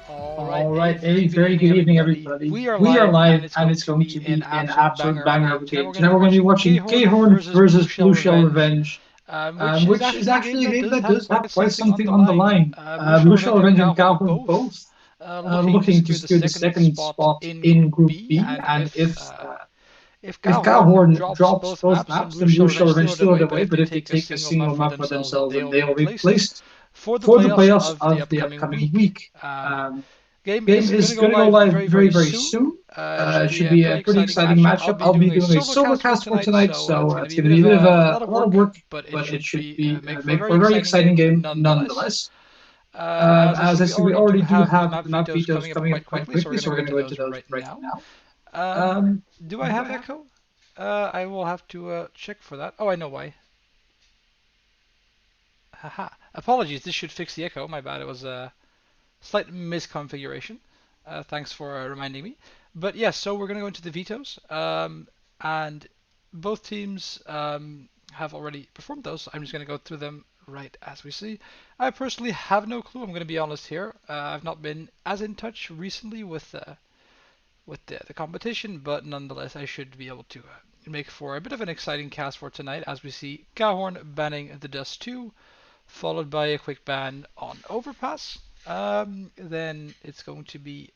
All right, a very good evening, everybody. We are live, and it's going to be an absolute banger of a game. Tonight, we're going to be watching KHOORN versus Blue Shell Revenge, which is actually a game that does have quite something on the line. Blue Shell Revenge and KHOORN both looking to secure the second spot in Group B, and if KHOORN drops both maps, then Blue Shell Revenge still on their way. But if they take a single map for themselves, then they'll be placed for the playoffs of the upcoming week. Game is going to go live very, very soon. It should be a pretty exciting matchup. I'll be doing a solo cast for tonight, so it's going to be a bit of a lot of work, but it should be make for a very exciting game nonetheless. As I said, we already do have the map vetoes coming up quite quickly, so we're going to go into those right now. Do I have echo? I will have to check for that. Oh, I know why. Haha. Apologies, this should fix the echo. My bad, it was a slight misconfiguration. Thanks for reminding me. But yes, so we're going to go into the vetoes. And both teams have already performed those. I'm just going to go through them right as we see. I personally have no clue. I'm going to be honest here. I've not been as in touch recently with the competition, but nonetheless, I should be able to make for a bit of an exciting cast for tonight as we see KHOORN banning the Dust 2, followed by a quick ban on Overpass. Then it's going to be,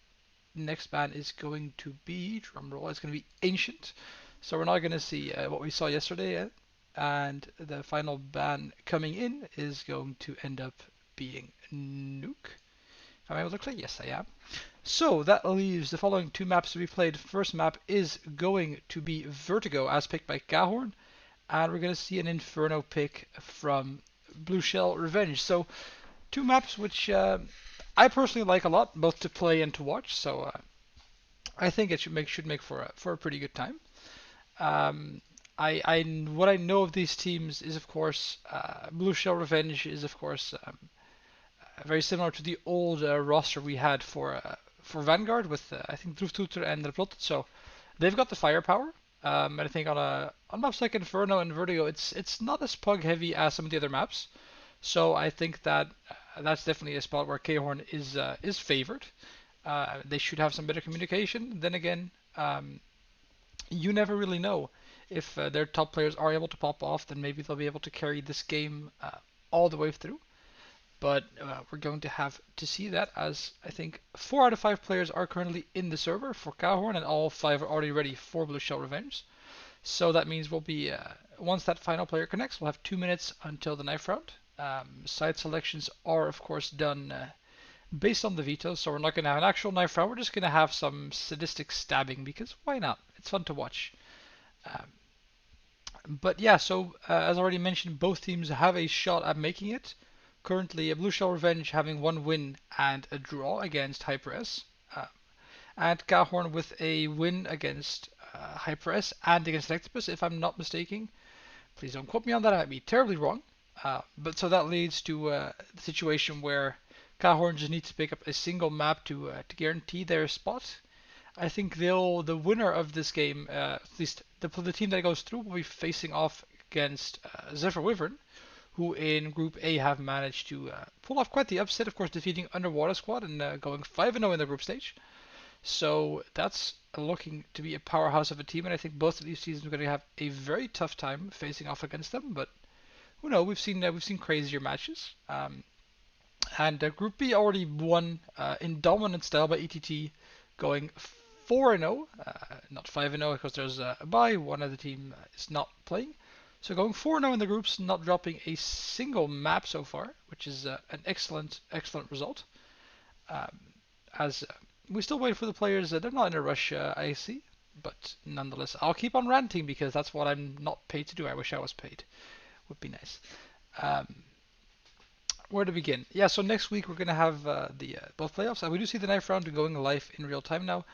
next ban is going to be, drumroll, it's going to be Ancient. So we're not going to see what we saw yesterday, and the final ban coming in is going to end up being Nuke. Am I able to click? Yes, I am. So that leaves the following two maps to be played. First map is going to be Vertigo, as picked by KHOORN, and we're going to see an Inferno pick from Blue Shell Revenge. So two maps which I personally like a lot, both to play and to watch. So I think it should make for a pretty good time. What I know of these teams is, of course, Blue Shell Revenge is, of course, very similar to the old roster we had for Vanguard with I think Droeftoeter and Replot. So they've got the firepower. And I think on maps like Inferno and Vertigo, it's not as pug heavy as some of the other maps. So I think that that's definitely a spot where KHOORN is favored. They should have some better communication. Then again, you never really know. If their top players are able to pop off, then maybe they'll be able to carry this game all the way through. But we're going to have to see that, as I think 4 out of 5 players are currently in the server for KHOORN, and all 5 are already ready for Blue Shell Revenge. So that means we'll be, once that final player connects, we'll have 2 minutes until the knife round. Side selections are, of course, done based on the veto, so we're not going to have an actual knife round. We're just going to have some sadistic stabbing, because why not? It's fun to watch. But yeah, so as already mentioned, both teams have a shot at making it. Currently, Blue Shell Revenge having 1 win and a draw against HyperS, and KHOORN with a win against HyperS and against Electabuzz, if I'm not mistaken. Please don't quote me on that, I might be terribly wrong. But so that leads to the situation where KHOORN just needs to pick up a single map to guarantee their spot. I think the winner of this game, at least the team that goes through, will be facing off against Zephyr Wyvern, who in Group A have managed to pull off quite the upset, of course, defeating Underwater Squad and going 5-0 in the group stage. So that's looking to be a powerhouse of a team, and I think both of these teams are going to have a very tough time facing off against them. But who knows? We've seen crazier matches. And Group B already won in dominant style by ETT, going 4-0, not 5-0 because there's a bye. One of the team is not playing. So going 4-0 in the groups, not dropping a single map so far, which is an excellent result. As we still wait for the players, they're not in a rush, I see, but nonetheless, I'll keep on ranting because that's what I'm not paid to do. I wish I was paid. Would be nice. Where to begin? Yeah, so next week we're going to have both playoffs, and we do see the knife round going live in real time now.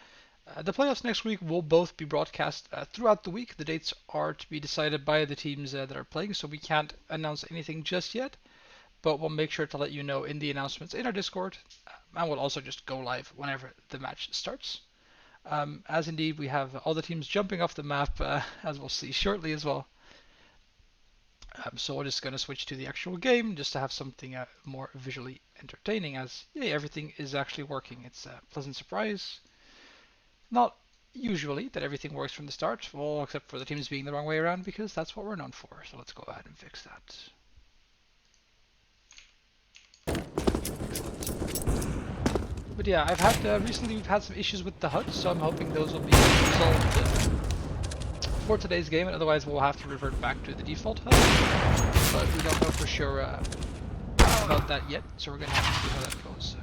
The playoffs next week will both be broadcast throughout the week. The dates are to be decided by the teams that are playing, so we can't announce anything just yet, but we'll make sure to let you know in the announcements in our Discord, and we'll also just go live whenever the match starts. As indeed, we have all the teams jumping off the map, as we'll see shortly as well. So we're just going to switch to the actual game, just to have something more visually entertaining, as yay, everything is actually working. It's a pleasant surprise. Not usually that everything works from the start, well, except for the teams being the wrong way around, because that's what we're known for. So let's go ahead and fix that. Excellent. But yeah, I've had recently we've had some issues with the HUD, so I'm hoping those will be resolved for today's game, and otherwise we'll have to revert back to the default HUD. But we don't know for sure about that yet, so we're going to have to see how that goes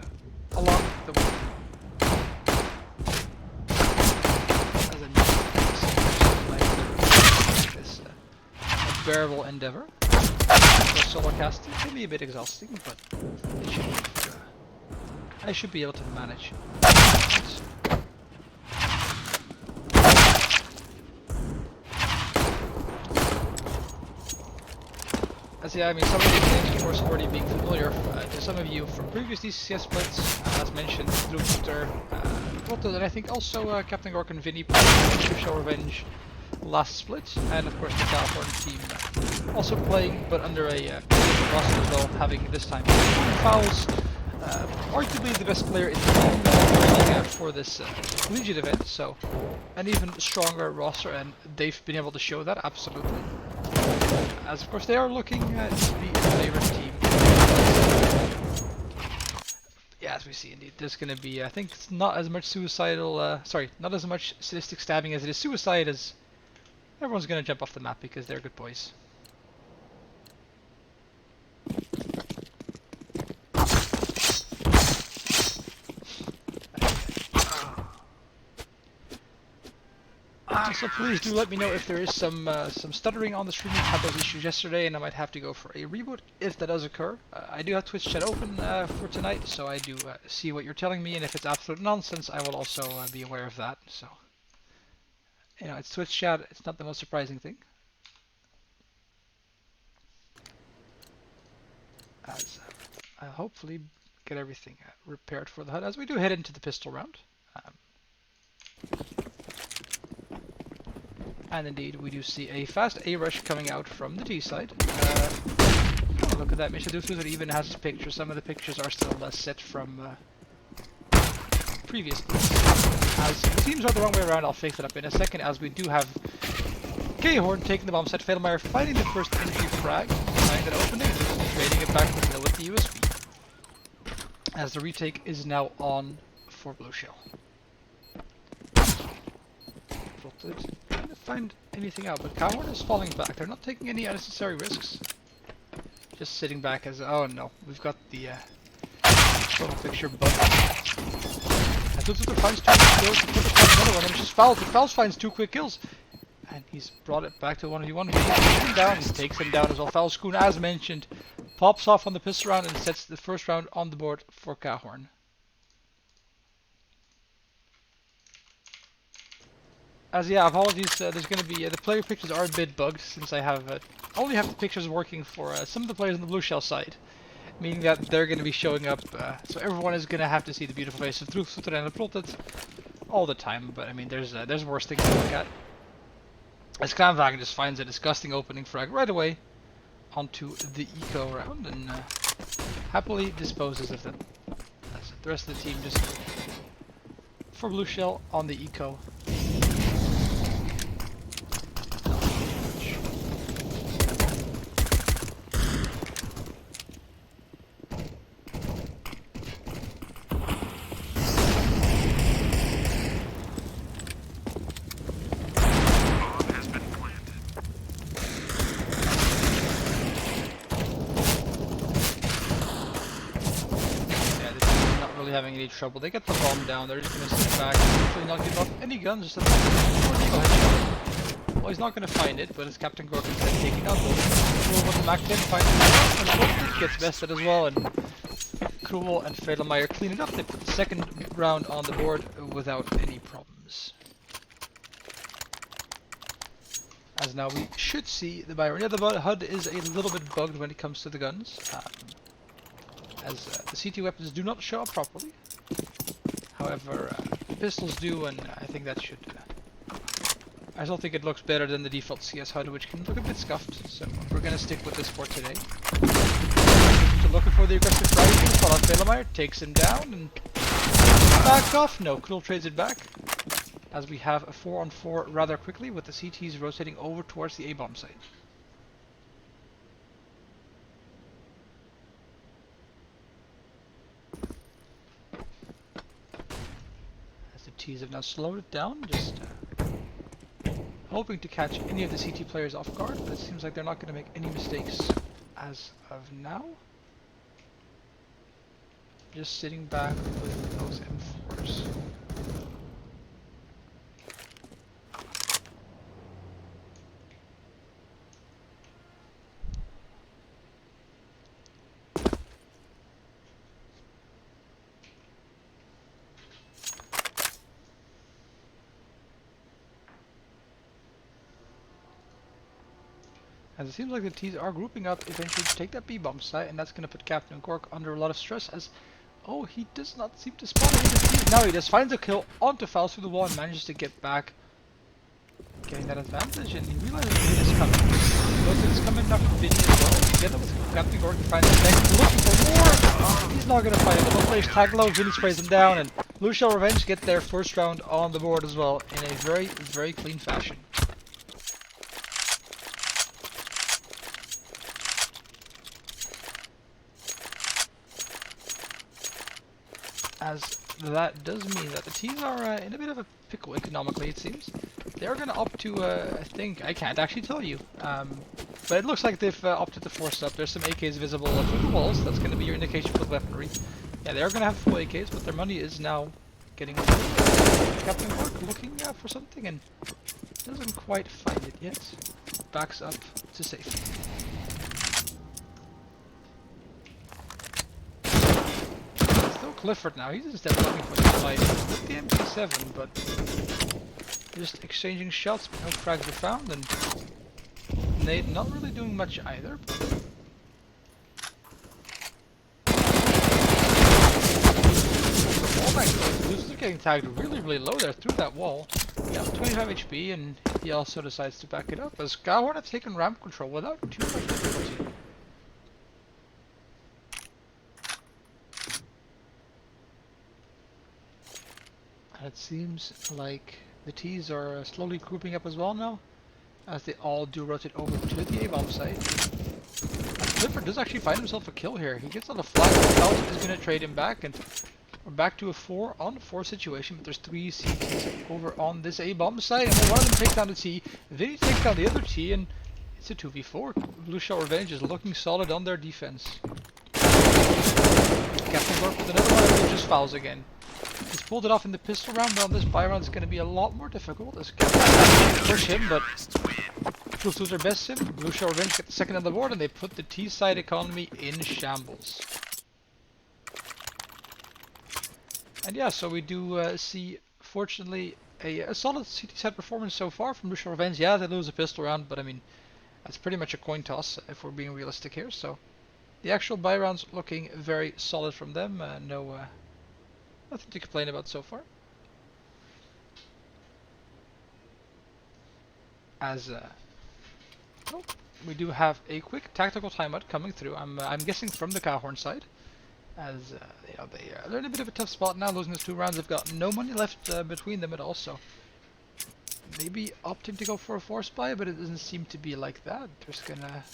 along the way. Bearable endeavor. Solo casting can be a bit exhausting, but I should be able to manage. As yeah, I mean, some of these names, of course, already being familiar to some of you from previous DCCS splits. As mentioned, Drupter, Rotter, and I think also Captain Gork and Vinny playing Show Revenge last split, and of course the KHOORN team also playing, but under a roster as well, having this time Fouls, arguably the best player in the team training for this collegiate event, so an even stronger roster, and they've been able to show that absolutely. As of course they are looking to be a favorite team. Yeah, as we see, indeed, there's going to be, I think, it's not as much suicidal, not as much sadistic stabbing as it is suicide, as everyone's going to jump off the map because they're good boys. So please do let me know if there is some stuttering on the stream. I had those issues yesterday, and I might have to go for a reboot if that does occur. I do have Twitch chat open for tonight, so I do see what you're telling me, and if it's absolute nonsense, I will also be aware of that. So, you know, it's Twitch chat. It's not the most surprising thing. As I'll hopefully get everything repaired for the HUD as we do head into the pistol round. And indeed, we do see a fast A-rush coming out from the T side. Look at that, Mr. Doofus even has his picture. Some of the pictures are still set from previous splits. As the teams are the wrong way around, I'll fix it up in a second, as we do have KHOORN taking the bomb site, Failmeyer finding the first entry frag, finding that opening, trading it back with Mill with the USB. As the retake is now on for Blue Shell. Trying to find anything out, but KHOORN is falling back. They're not taking any unnecessary risks. Just sitting back as, oh no, we've got the total picture bug. And Tututu finds 2 quick kills, Tututu finds another one, and it's just Fouls, but Fouls finds 2 quick kills. And he's brought it back to 1v1. He takes him down, he takes him down as well. Fouls Schoon, as mentioned, pops off on the pistol round and sets the first round on the board for KHOORN. As yeah, apologies, there's going to be, the player pictures are a bit bugged, since I have only have the pictures working for some of the players on the Blue Shell side, meaning that they're going to be showing up, so everyone is going to have to see the beautiful face of Drupter and Plotted all the time, but I mean, there's worse things to look at. As Kraanwagen just finds a disgusting opening frag right away onto the eco round, and happily disposes of them. As the rest of the team just for Blue Shell on the eco. Having any trouble. They get the bomb down, they're just going to sit back, hopefully not give up any guns, just a well, he's not going to find it, but as Captain Gork is then taking out the with the Mac 10, finds it, gets bested as well, and Krummel and Fadelmeyer clean it up. They put the second round on the board without any problems. As now we should see the Byron. Yeah, the HUD is a little bit bugged when it comes to the guns. As the CT weapons do not show up properly. However, the pistols do, and I think that should... I still think it looks better than the default CS HUD, which can look a bit scuffed, so we're going to stick with this for today. So looking for the aggressive driving, Fadelmeyer takes him down, and back off. No, Krull trades it back, as we have a 4-on-4 rather quickly, with the CTs rotating over towards the A-bomb site. T's have now slowed it down, just hoping to catch any of the CT players off guard, but it seems like they're not going to make any mistakes as of now. Just sitting back with those M4s. As it seems like the T's are grouping up eventually to take that B bomb site, and that's going to put Captain Cork under a lot of stress as, oh, he does not seem to spot any of the T's. Now he just finds a kill onto Faust through the wall and manages to get back, getting that advantage, and he realizes Vin is coming. He knows it's coming now from Vinny as well. Together with Captain Cork, he finds the next, looking for more. He's not going to find it. No players tag low, Vinny sprays him down, and Blue Shell Revenge get their first round on the board as well in a very, very clean fashion. As that does mean that the teams are in a bit of a pickle economically, it seems. They're going to opt to, I think, I can't actually tell you. But it looks like they've opted to force up. There's some AKs visible through the walls. That's going to be your indication for the weaponry. Yeah, they're going to have full AKs, but their money is now getting Captain Cork looking for something and doesn't quite find it yet. Backs up to safety. Clifford now, he's instead looking for the fight with the MP7, but just exchanging shots, but no frags were found, and Nate not really doing much either. Oh my god, Lucius is getting tagged really low there through that wall. Yeah, 25 HP, and he also decides to back it up as KHOORN have taken ramp control without too much difficulty. It seems like the T's are slowly grouping up as well now, as they all do rotate over to the A-bomb site. Clifford does actually find himself a kill here. He gets on the flag, Faust is going to trade him back, and we're back to a 4-on-4 situation, but there's 3 CTs over on this A-bomb site, and then one of them takes down the T, then he takes down the other T, and it's a 2v4. Blue Shell Revenge is looking solid on their defense. Captain Cork with another one, and just fouls again. He's pulled it off in the pistol round, but on this buy round it's going to be a lot more difficult as Captain push him, but Fools lose their best sim. Blue Shell Revenge get the second on the board, and they put the T-side economy in shambles. And yeah, so we do see, fortunately, a solid CT side performance so far from Blue Shell Revenge. Yeah, they lose a pistol round, but I mean, that's pretty much a coin toss if we're being realistic here. So the actual buy rounds looking very solid from them. Nothing to complain about so far. As we do have a quick tactical timeout coming through. I'm guessing from the KHOORN side, as you know, they're in a bit of a tough spot now, losing those 2 rounds. They've got no money left between them at all, so maybe opting to go for a force buy, but it doesn't seem to be like that. They're just gonna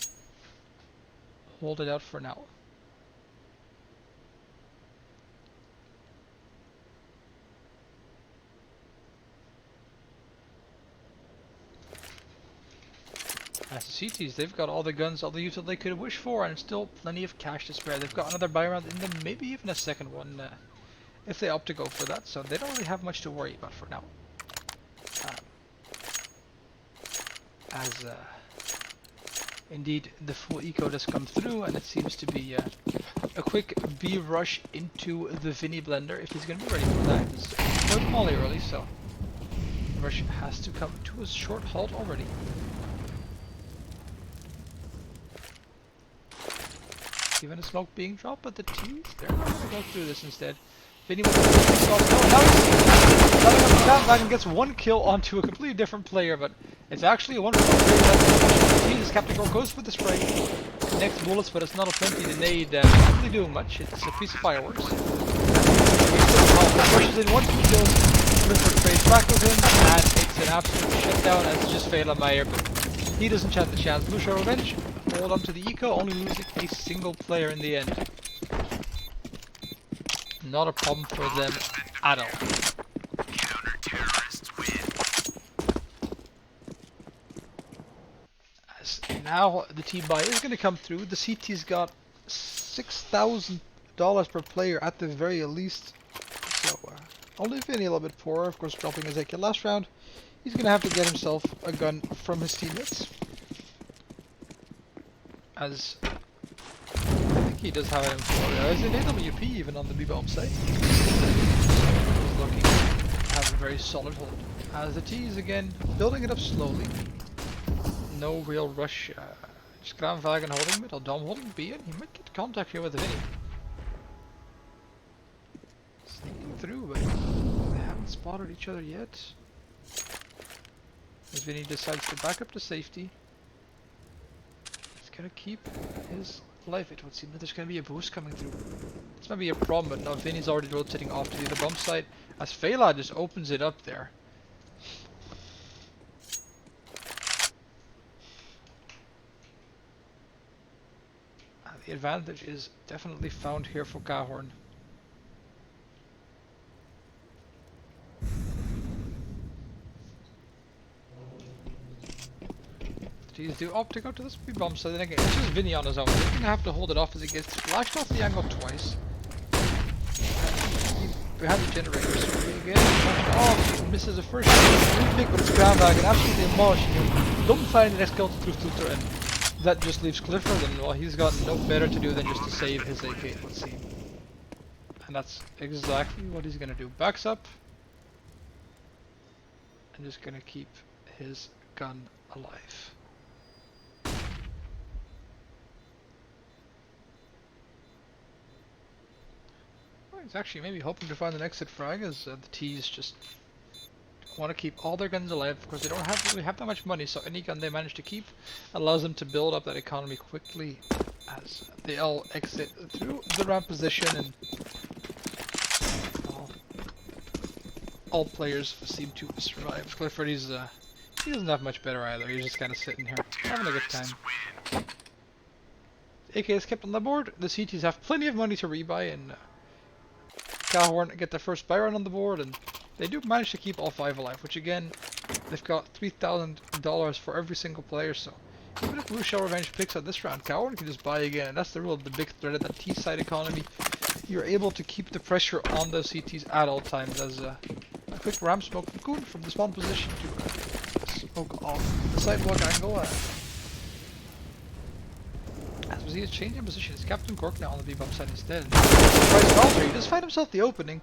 hold it out for now. As the CTs, they've got all the guns, all the util they could wish for, and still plenty of cash to spare. They've got another buy round in them, maybe even a second one if they opt to go for that, so they don't really have much to worry about for now. Indeed, the full eco does come through, and it seems to be a quick B rush into the Vinny blender if he's going to be ready for that. It's quite molly early, so the rush has to come to a short halt already. Given a smoke being dropped, but the T's, they're not going to go through this instead. Vinny will now he's down and gets 1 kill onto a completely different player, but it's actually a wonderful play. Jesus, Captain Cork goes for the spray. Connects bullets, but it's not a plenty to nade. Not really doing much. It's a piece of fireworks. Pushes in 1 kills. Clifford trades back with him, and it's an absolute shutdown as it's just Failmeyer, but he doesn't stand the chance. Blue Shell Revenge hold on to the eco, only losing a single player in the end. Not a problem for them at all. As now the T-buy is going to come through. The CT's got $6,000 per player at the very least. So only Vinny a little bit poorer, of course, dropping Ezekiel last round. He's going to have to get himself a gun from his teammates. As I think he does have an M4. There's an AWP even on the B-bomb site. He's looking to have a very solid hold. As the T is again building it up slowly. No real rush Just Gravenwagen holding mid, or Dom holding B, and he might get contact here with Vinny. Sneaking through, but they haven't spotted each other yet. As Vinny decides to back up to safety. He's gonna keep his life. It would seem that there's gonna be a boost coming through. This might be a problem, but now Vinny's already rotating off to the other bomb site, as Fela just opens it up there. The advantage is definitely found here for KHOORN. Jeez, do opt to go to this B-bomb, so then again, it's just Vinny on his own. He's gonna have to hold it off as he gets flashed off the angle twice. Behind the generators, again, oh, he misses the first shot. Big with his Gravenwagen, absolutely demolishing him. Don't find the next kill to Tutor, and that just leaves Clifford, and well, he's got no better to do than just to save his AK, it would seem. And that's exactly what he's gonna do. Backs up, and just gonna keep his gun alive. Well, he's actually maybe hoping to find an exit frag, as the T's just want to keep all their guns alive because they don't really have that much money, so any gun they manage to keep allows them to build up that economy quickly as they all exit through the ramp position, and all players seem to survive. Clifford, he doesn't have much better either. He's just kind of sitting here having a good time. AK is kept on the board. The CTs have plenty of money to rebuy, and KHOORN get their first buy run on the board, and they do manage to keep all 5 alive, which again, they've got $3,000 for every single player, so even if Blue Shell Revenge picks up this round, KHOORN can just buy again, and that's the big threat of that T-side economy. You're able to keep the pressure on those CTs at all times, as a quick ramp smoke from KHOORN from the spawn position to smoke off the sidewalk angle. As we see, he's changing position. It's Captain Cork now on the B-bomb side instead. He does find himself the opening.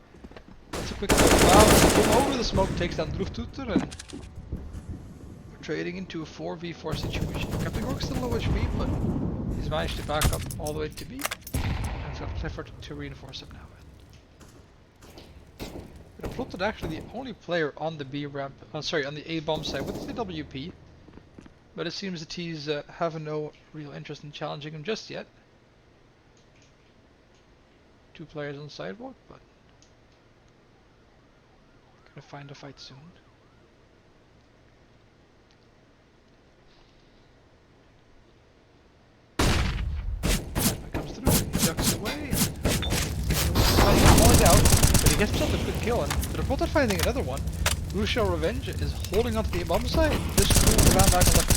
That's a quick over the smoke, takes down Tutor, and we're trading into a 4v4 situation. Captain Cork's still low HP, but he's managed to back up all the way to B. And he's got Clifford to reinforce him now. Plotted actually the only player on the B ramp, on the A bomb side with the WP, but it seems the T's have no real interest in challenging him just yet. 2 players on the sidewalk, but gonna find a fight soon. Comes through, he ducks away, falling out, but he gets himself a good kill, and the reporter finding another one. Blue Shell Revenge is holding onto the bomb side. This cool around back on left.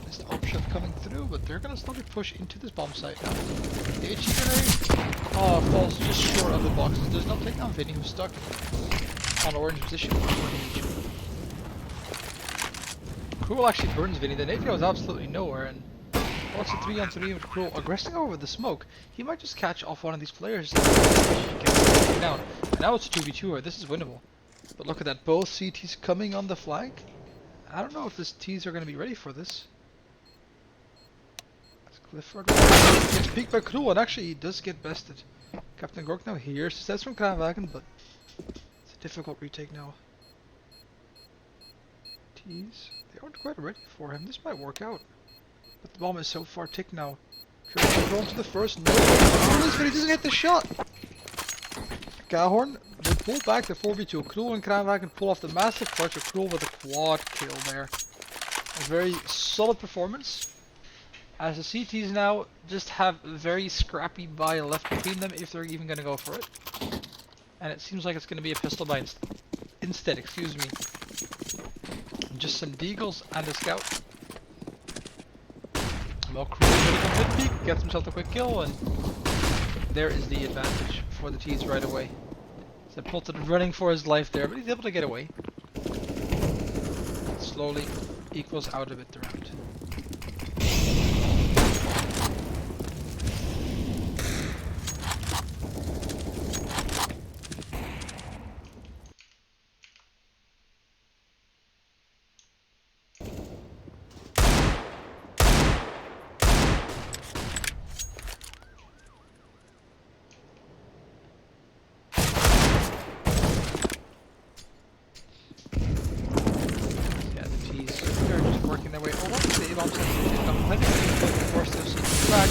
This option coming through, but they're gonna slowly push into this bomb site now. The HE grenade falls just short of the boxes. Does not take down Vinny, who's stuck on orange position for 20 HP. Cruel actually burns Vinny. The nade goes absolutely nowhere, and it's a 3-on-3 with Cruel aggressing over the smoke. He might just catch off one of these players and down. And now it's a 2v2 here. This is winnable. But look at that, both CTs coming on the flank. I don't know if these T's are going to be ready for this. As Clifford gets peeked by Cruel, and actually he does get bested. Captain Gork now hears steps from Gravenwagen, but it's a difficult retake now. T's, they aren't quite ready for him. This might work out. But the bomb is so far ticked now. Going to the first, no, but he doesn't hit the shot. KHOORN will pull back the 4v2. Cruel and Gravenwagen pull off the massive clutch of Cruel with a quad kill there. A very solid performance. As the CTs now just have a very scrappy buy left between them if they're even going to go for it. And it seems like it's going to be a pistol buy instead, excuse me. Just some deagles and a scout. Well, Cruel comes mid-peak, gets himself a quick kill, and there is the advantage for the T's right away. So Plotted running for his life there, but he's able to get away. Slowly equals out a bit the round. their way over to the A-bomb site. He's not planning to force those CTs back.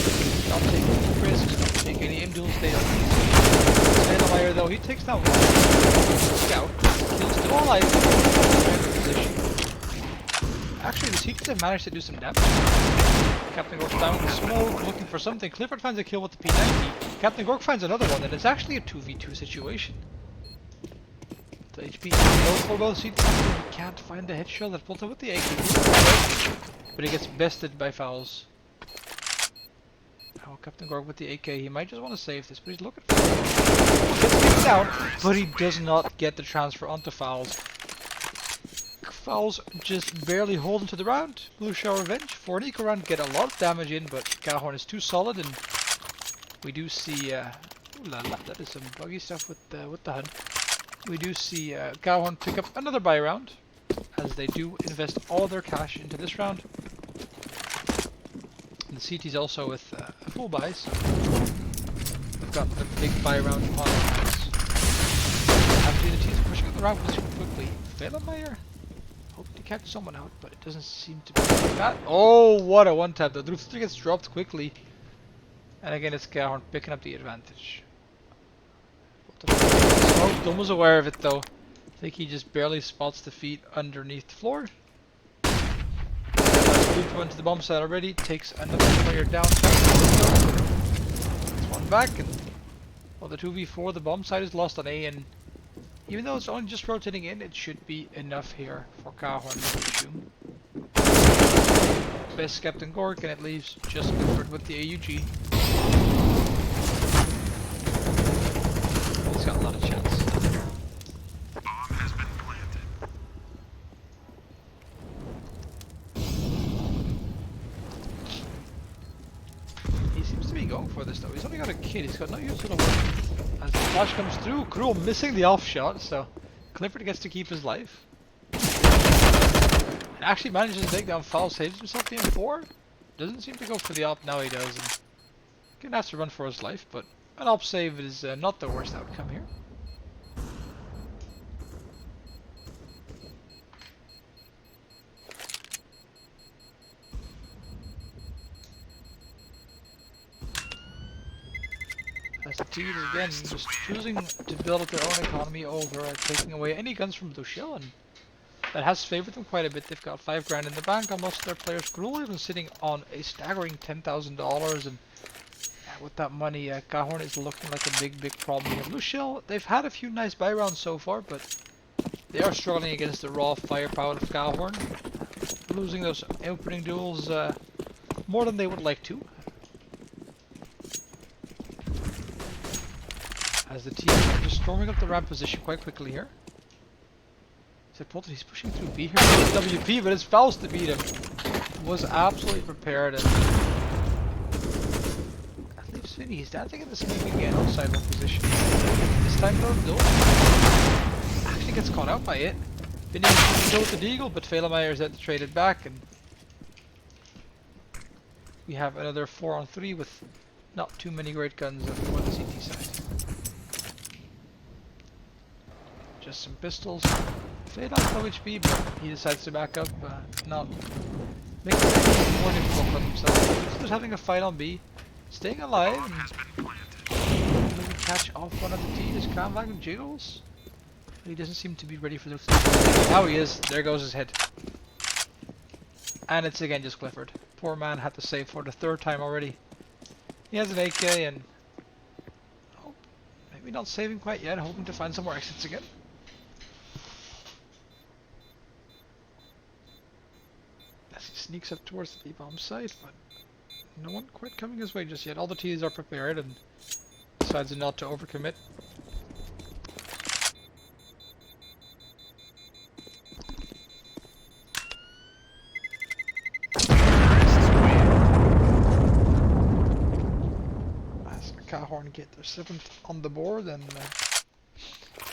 Not taking any risks, not take any induels. They don't need to. Steinmeier though, he takes that one. Scout. Kills two all eyes. Position. Actually, the CTs have managed to do some damage. Captain Gork down with the smoke, looking for something. Clifford finds a kill with the P90. Captain Gork finds another one, and it's actually a 2v2 situation. The HP is low for both CTs. He can't find the headshot that pulls him with the AK. But he gets bested by fouls. Oh, Captain Gork with the AK. He might just want to save this, but he's looking for it. He gets kicked down, but he does not get the transfer onto fouls. Fouls just barely hold into the round. Blue Shell Revenge for an eco round get a lot of damage in, but KHOORN is too solid, and we do see ooh la la, that is some buggy stuff with the HUD. We do see KHOORN pick up another buy round, as they do invest all their cash into this round. And the CT's also with a full buy, so we've got a big buy round on our hands. Actually, the team's pushing the round position quickly. Vellemeyer hoped to catch someone out, but it doesn't seem to be like that. Oh, what a one tap! The Drupster gets dropped quickly, and again it's KHOORN picking up the advantage. Oh, Dom was aware of it though. I think he just barely spots the feet underneath the floor. That's went to the bomb site already. Takes another player down. It's one back, and well, the 2v4, the bomb site is lost on A, and even though it's only just rotating in, it should be enough here for KHOORN to assume. Best Captain Gork, and it leaves just Clifford with the AUG. He's got a lot of chance. He seems to be going for this though. He's only got a kid. He's got no use for the weapon. As the flash comes through, Cruel missing the off shot, so Clifford gets to keep his life. And actually manages to take down foul, saves himself the M4. Doesn't seem to go for the op, now he does. And gonna have to run for his life, but an op save is not the worst outcome here. As the T's again just choosing to build up their own economy over taking away any guns from Blue Shell, and that has favored them quite a bit. They've got $5 grand in the bank on most of their players. Gruel even sitting on a staggering $10,000, and with that money, KHOORN is looking like a big problem here. Blue Shell, they've had a few nice buy rounds so far, but they are struggling against the raw firepower of KHOORN, losing those opening duels more than they would like to. As the team are just storming up the ramp position quite quickly here. He's pushing through B here. WP, but his fouls to beat him. Was absolutely prepared. And that leaves Vinny. He's dancing in the smoke again outside one position. This time though, actually gets caught out by it. Vinny can go with the Deagle, but Vellemeyer is there to trade it back. And we have another 4-on-3 with not too many great guns for the CT side. Just some pistols. Fade off low HP, but he decides to back up, not making it more difficult for himself. He's just having a fight on B, staying alive, and maybe catch off one of the T. His crown wagon jiggles, but he doesn't seem to be ready for those. Now he is. There goes his head. And it's again just Clifford. Poor man had to save for the third time already. He has an AK, and oh, maybe not saving quite yet, hoping to find some more exits again. Sneaks up towards the B-bomb site, but no one quite coming his way just yet. All the T's are prepared and decides not to overcommit. As KHOORN get their 7th on the board, and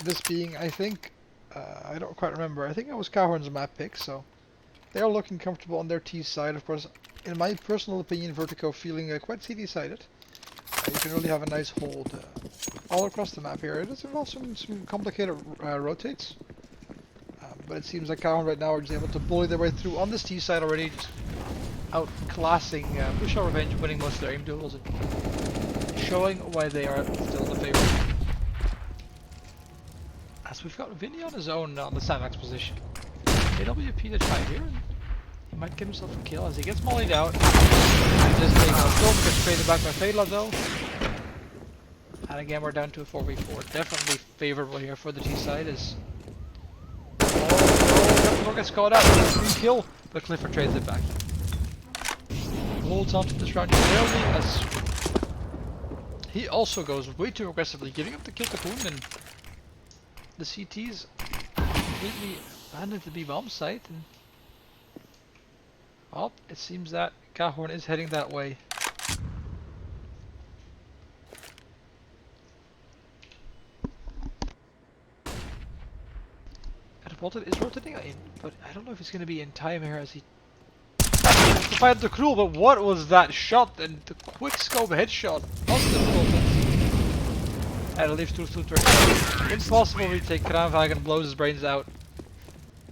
this being, I think, I don't quite remember, I think it was KHOORN's map pick, so they are looking comfortable on their T side. Of course, in my personal opinion, Vertigo feeling quite CD-sided. You can really have a nice hold all across the map here. It does involve some complicated rotates, but it seems like KHOORN right now are just able to bully their way through on this T side already, just outclassing Blue Shell Revenge, winning most of their aim duels and showing why they are still the favorite. As we've got Vinny on his own on the Sandmax position. AWP to try here, and he might get himself a kill as he gets mollied out. He just takes a kill, gets traded back by Fela though. And again, we're down to a 4v4. Definitely favorable here for the T side. As gets caught out. Free kill, but Clifford trades it back. Holds on to this round barely as he also goes way too aggressively, giving up the kill to KHOORN, and the CTs completely abandoned the B bomb site. And well, it seems that KHOORN is heading that way. Walton is rotating in, but I don't know if he's going to be in time here as he has to fight the Cruel, but what was that shot? And the quick scope headshot on the Walton. And it leaves Truth. Impossible to retake. Kranvagen blows his brains out.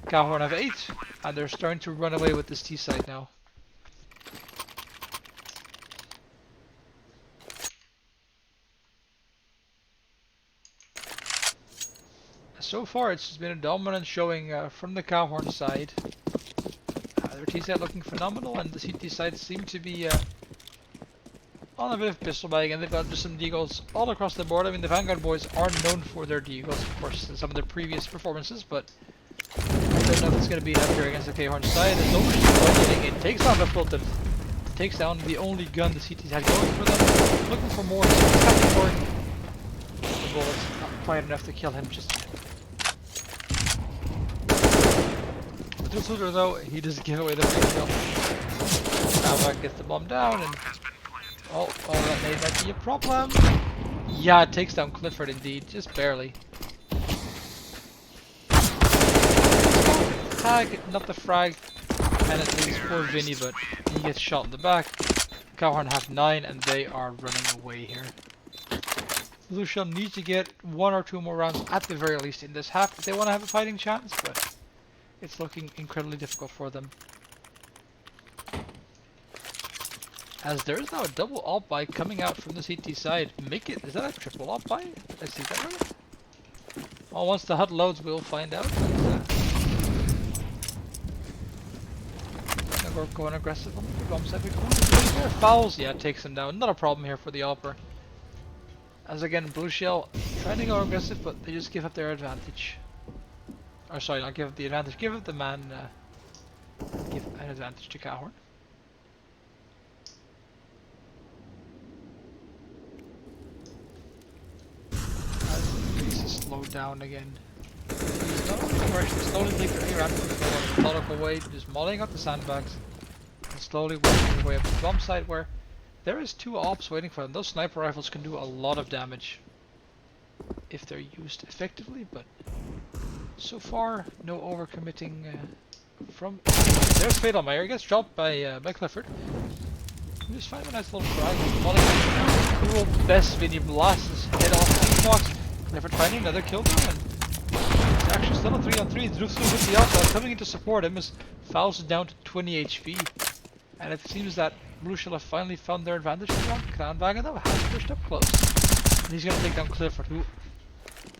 KHOORN have 8, and they're starting to run away with this T side now. So far, it's been a dominant showing from the KHOORN side. Their T side looking phenomenal, and the CT side seem to be on a bit of pistol bag, and they've got just some deagles all across the board. I mean, the Vanguard boys are known for their deagles, of course, in some of their previous performances, but I don't know if it's going to be enough here against the KHOORN side. As Overshield it takes down the Fulton, takes down the only gun the CTs had going for them. Looking for more. The bullets not quite enough to kill him just yet. Shooter though, he does give away the free kill. Now gets the bomb down, and oh, that might be a problem. Yeah, it takes down Clifford indeed, just barely. Tag, not the frag, and it leaves poor Vinny, but he gets shot in the back. KHOORN have 9, and they are running away here. Blue Shell needs to get 1 or 2 more rounds at the very least in this half if they want to have a fighting chance, but it's looking incredibly difficult for them. As there is now a double alt buy coming out from the CT side. Is that a triple alt buy? Did I see that right? Well, once the HUD loads, we'll find out. We're going aggressive on the bomb side. Fouls, yeah, takes him down. Not a problem here for the Alper. As again, Blue Shell trying to go aggressive, but they just give up their advantage. Or sorry, not give up the advantage, give up the man, give an advantage to KHOORN. As the pace is slowed down again. He's not only actually slowly taking their around from the methodical way, just mauling out the sandbags, and slowly working their way up to the bomb site where there is 2 ops waiting for them. Those sniper rifles can do a lot of damage if they're used effectively, but so far, no overcommitting from. There's Fatal Meyer, gets dropped by Clifford. We just find a nice little frag. Cool best Vinny blasts his head off the box. Clifford finding another kill there, and it's actually still a 3-on-3. Drufsu with the outside coming in to support him as Fouls is down to 20 HP. And it seems that Blue Shell have finally found their advantage around. Kranvagen though has pushed up close. And he's going to take down Clifford, who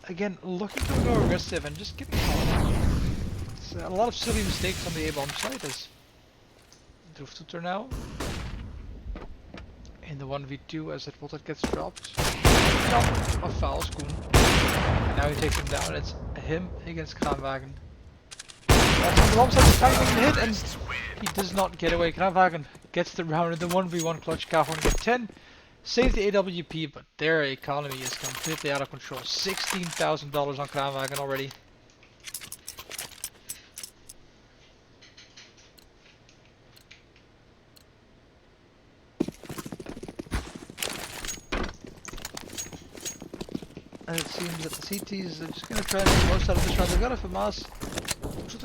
again, looking to go aggressive and just getting caught. It's a lot of silly mistakes on the A-bomb side as Druftuter now in the 1v2 as it gets dropped. Of Fouls, and now he takes him down. It's him against Kranvagen. The bomb side is trying to hit, and he does not get away. Kranvagen gets the round in the 1v1 clutch. KHOORN get 10. Save the AWP, but their economy is completely out of control. $16,000 on Kranvagen already. And it seems that the CTs are just going to try to make the most out of this round. They've got a FAMAS.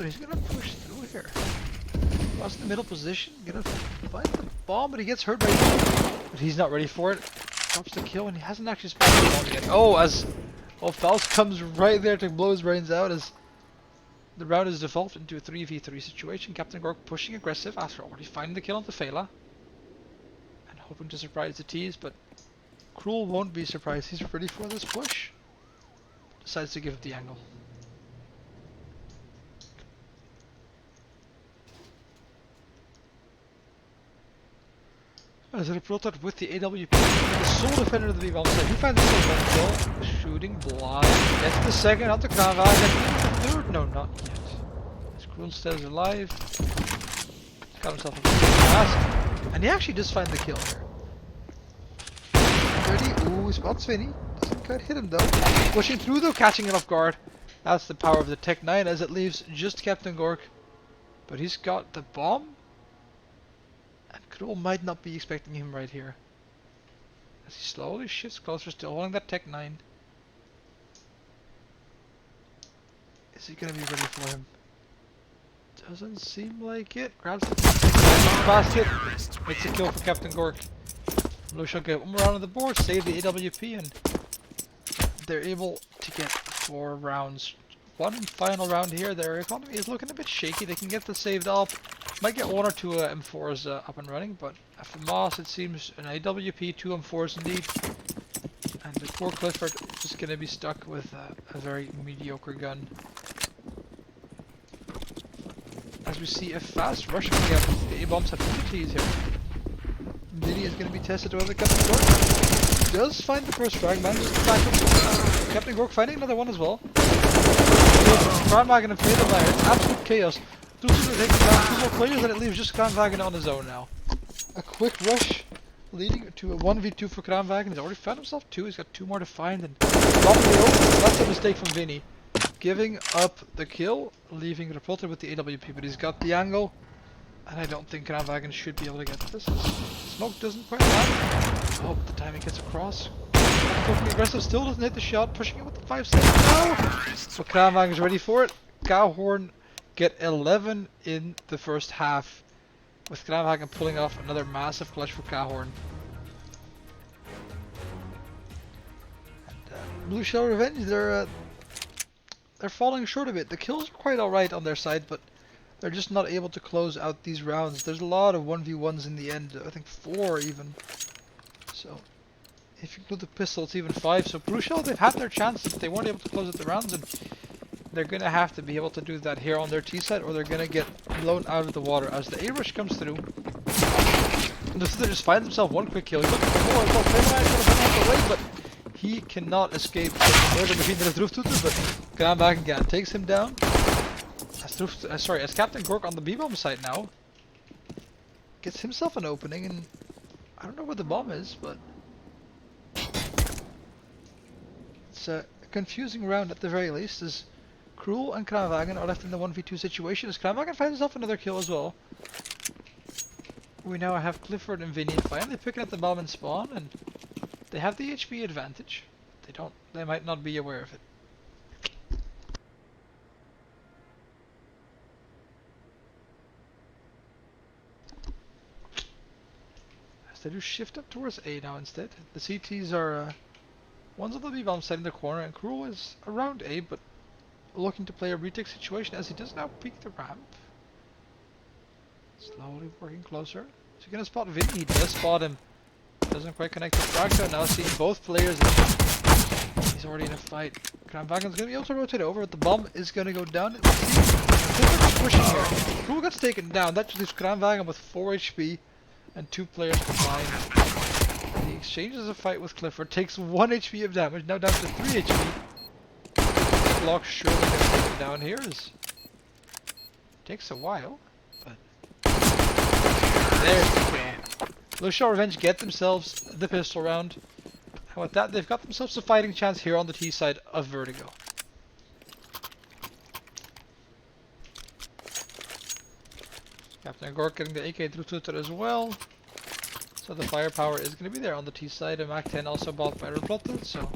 He's going to push through here. Lost the middle position. Going to find the bomb, but he gets hurt by it. But he's not ready for it. Drops the kill, and he hasn't actually spotted the bomb yet. Oh, Fouls comes right there to blow his brains out as The round is devolved into a 3v3 situation. Captain Gork pushing aggressive after already finding the kill onto Fela. And hoping to surprise the T's, but Cruel won't be surprised. He's ready for this push. Decides to give it the angle. As a protect with the AWP, the sole defender of the B-bomb side. He finds himself one kill, shooting blind. Gets the second onto Kravag, and the third. No, not yet. As Cruel stays alive. He's got himself a mask, and he actually does find the kill here. Ready? Ooh, spots Vinny. Doesn't quite hit him though. Pushing through though, catching it off guard. That's the power of the Tech 9 as it leaves just Captain Gork. But he's got the bomb. And Cruel might not be expecting him right here. As he slowly shifts closer, still holding that Tech 9. Is he gonna be ready for him? Doesn't seem like it. Grabs the basket. Makes a kill for Captain Gork. Blue shall get one more round on the board, save the AWP, and they're able to get 4 rounds. One final round here. Their economy is looking a bit shaky. They can get the saved up. Might get 1 or 2 M4s up and running, but after Moss it seems an AWP, 2 M4s indeed. And the poor Clifford is just going to be stuck with a very mediocre gun. As we see a fast rush coming out, the A-bombs have 2 Ts here. Vinny is going to be tested over the Captain Gork. Does find the first frag, manages to back up. Captain Gork finding another one as well. Kranvagen and Fatal Iron, absolute chaos. Taking down 2 more players, and it leaves just Kranvagen on his own now. A quick rush leading to a 1v2 for Kranvagen. He's already found himself 2. He's got 2 more to find, and that's a mistake from Vinny. Giving up the kill, leaving Reporter with the AWP, but he's got the angle, and I don't think Kranvagen should be able to get this. Smoke doesn't quite land. Oh, but the timing gets across. Looking aggressive, still doesn't hit the shot, pushing it with the 5 seconds. No! So Kranvagen's ready for it. KHOORN get 11 in the first half, with Kranvagen pulling off another massive clutch for KHOORN. And Blue Shell Revenge, they're falling short a bit. The kills are quite alright on their side, but they're just not able to close out these rounds. There's a lot of 1v1s in the end, I think 4 even. So, if you include the pistol, it's even 5. So Blue Shell, they've had their chances, but they weren't able to close out the rounds, and they're going to have to be able to do that here on their T side, or they're going to get blown out of the water as the A-rush comes through. And the Sister just finds himself 1 quick kill. He's looking for more. Well, Feyenoord away, but he cannot escape the murder machine that is Droeftoeter, but Kranvagen again takes him down. As Captain Gork on the B-bomb site now gets himself an opening, and I don't know where the bomb is, but it's a confusing round at the very least, as Cruel and Kranvagen are left in the 1v2 situation, as Kranvagen finds himself another kill as well. We now have Clifford and Vinny finally picking up the bomb and spawn, and they have the HP advantage. They might not be aware of it. As they do shift up towards A now instead. The CTs are one's on the B-bomb side in the corner, and Cruel is around A, but looking to play a retake situation as he does now peek the ramp. Slowly working closer. Is he gonna spot Vinny? He does spot him. Doesn't quite connect the fracture. Now seeing both players. He's already in a fight. Kranvagen's gonna be able to rotate over, but the bomb is gonna go down. Clifford pushing here. Cruel gets taken down. That just leaves Kranvagen with 4 HP and 2 players combined. He exchanges a fight with Clifford, takes 1 HP of damage, now down to 3 HP. Block surely gets taken down here. Takes a while, but there's the kill. Blue Shell Revenge get themselves the pistol round. And with that, they've got themselves a fighting chance here on the T side of Vertigo. Captain Gork getting the AK Droeftoeter as well. So the firepower is going to be there on the T side. A Mac 10 also bought by Replotted, so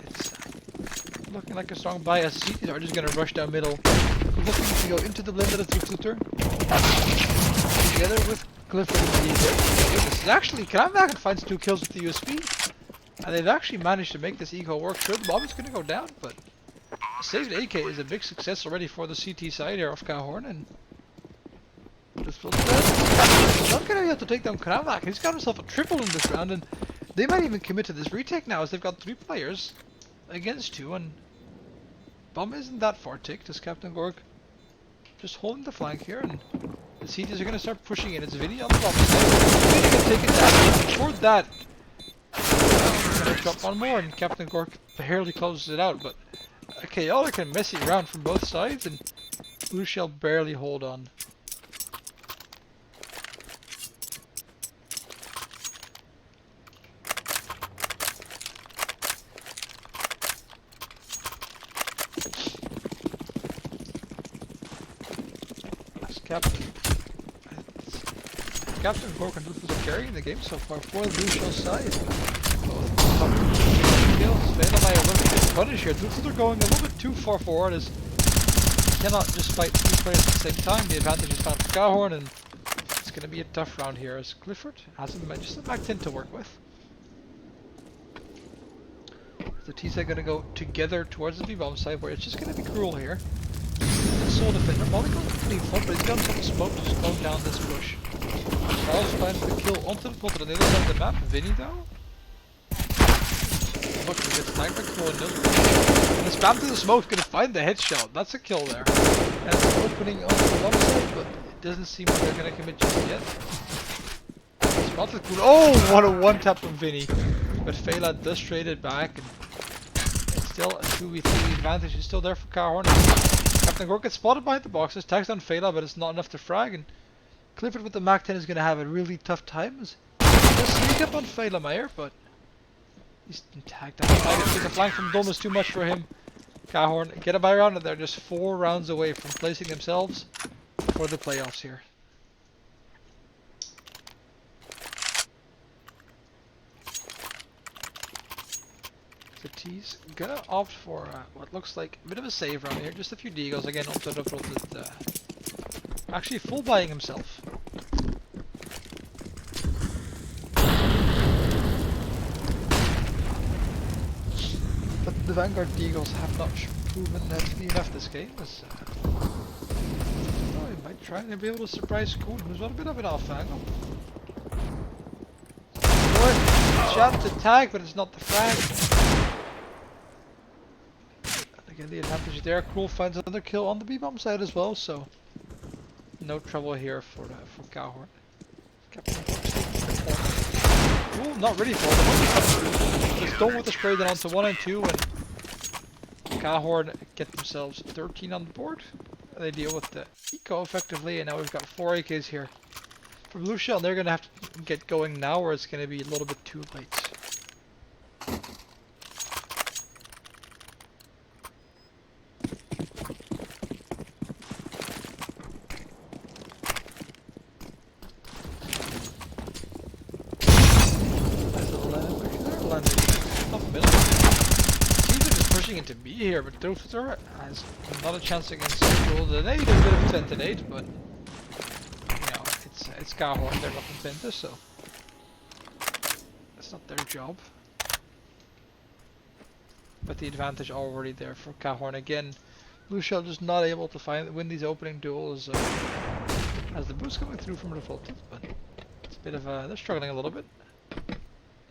it's looking like a strong buy as CTs are just going to rush down middle. Looking to go into the blender of Droeftoeter. Together with Clifford and This is actually, Kranvagen finds 2 kills with the USP. And they've actually managed to make this eco work. Sure, the bomb is going to go down, but saved AK is a big success already for the CT side here of KHOORN, and this will he's not going to be able to take down Kravak. He's got himself a triple in this round, and they might even commit to this retake now as they've got 3 players against 2, and Bomb isn't that far ticked as Captain Gork just holding the flank here, and the CTs are going to start pushing in. It's Vinny on the bomb side. Vinny can take it down. Before that, he's going to drop one more, and Captain Gork barely closes it out, but a chaotic and messy round from both sides, and Blue Shell barely hold on. Captain Gork and Ruthless are carrying the game so far for the Blue Shell side. Kills. Venomai looking to punish here. Ruthless are going a little bit too far forward as you cannot just fight 2 players at the same time. The advantage is found for KHOORN, and it's going to be a tough round here as Clifford has just a Mac-10 to work with. The T's are going to go together towards the B-bomb side where it's just going to be cruel here. Soul Defender, Monica pretty fun, but he's got some smoke to slow down this push. Charles finds the kill onto the plot on the other side of the map. Vinny though? Look, he gets tagged by Cruel and the spam to the smoke is gonna find the headshot. That's a kill there. And it's opening onto the bomb side, but it doesn't seem like they're gonna commit just yet. Spotted Cruel. Oh, what a one tap from Vinny. But Fela does trade it back, and it's still a 2v3. The advantage is still there for KHOORN. Captain Gork gets spotted behind the boxes, tags down Fela, but it's not enough to frag, and Clifford with the Mac-10 is going to have a really tough time. He'll sneak up on Fela Meyer, but he's tagged down. The flank from Dom is too much for him. KHOORN get a buy round, and they're just 4 rounds away from placing themselves for the playoffs here. The T's gonna opt for what looks like a bit of a save round here. Just a few deagles again. Opted up actually full buying himself. But the Vanguard deagles have not proven to be enough this game. As, he might try and be able to surprise KHOORN, who's on a bit of an off angle. Shot to tag, but it's not the frag. Again, the advantage there. Cruel finds another kill on the B-bomb side as well, so no trouble here for KHOORN. Cruel not ready for it. Just don't with the spray down onto 1 and 2, and KHOORN get themselves 13 on the board. They deal with the eco effectively, and now we've got 4 AKs here for Blue Shell. They're going to have to get going now, or it's going to be a little bit too late. To be here, but Doofster has not a chance against Cruel. The nade is a bit of a 10 to 8, but you know, it's KHOORN, they're not Penta, so that's not their job. But the advantage already there for KHOORN again. Blue Shell just not able to win these opening duels as the boost coming through from Revolted, but it's a bit of a, they're struggling a little bit.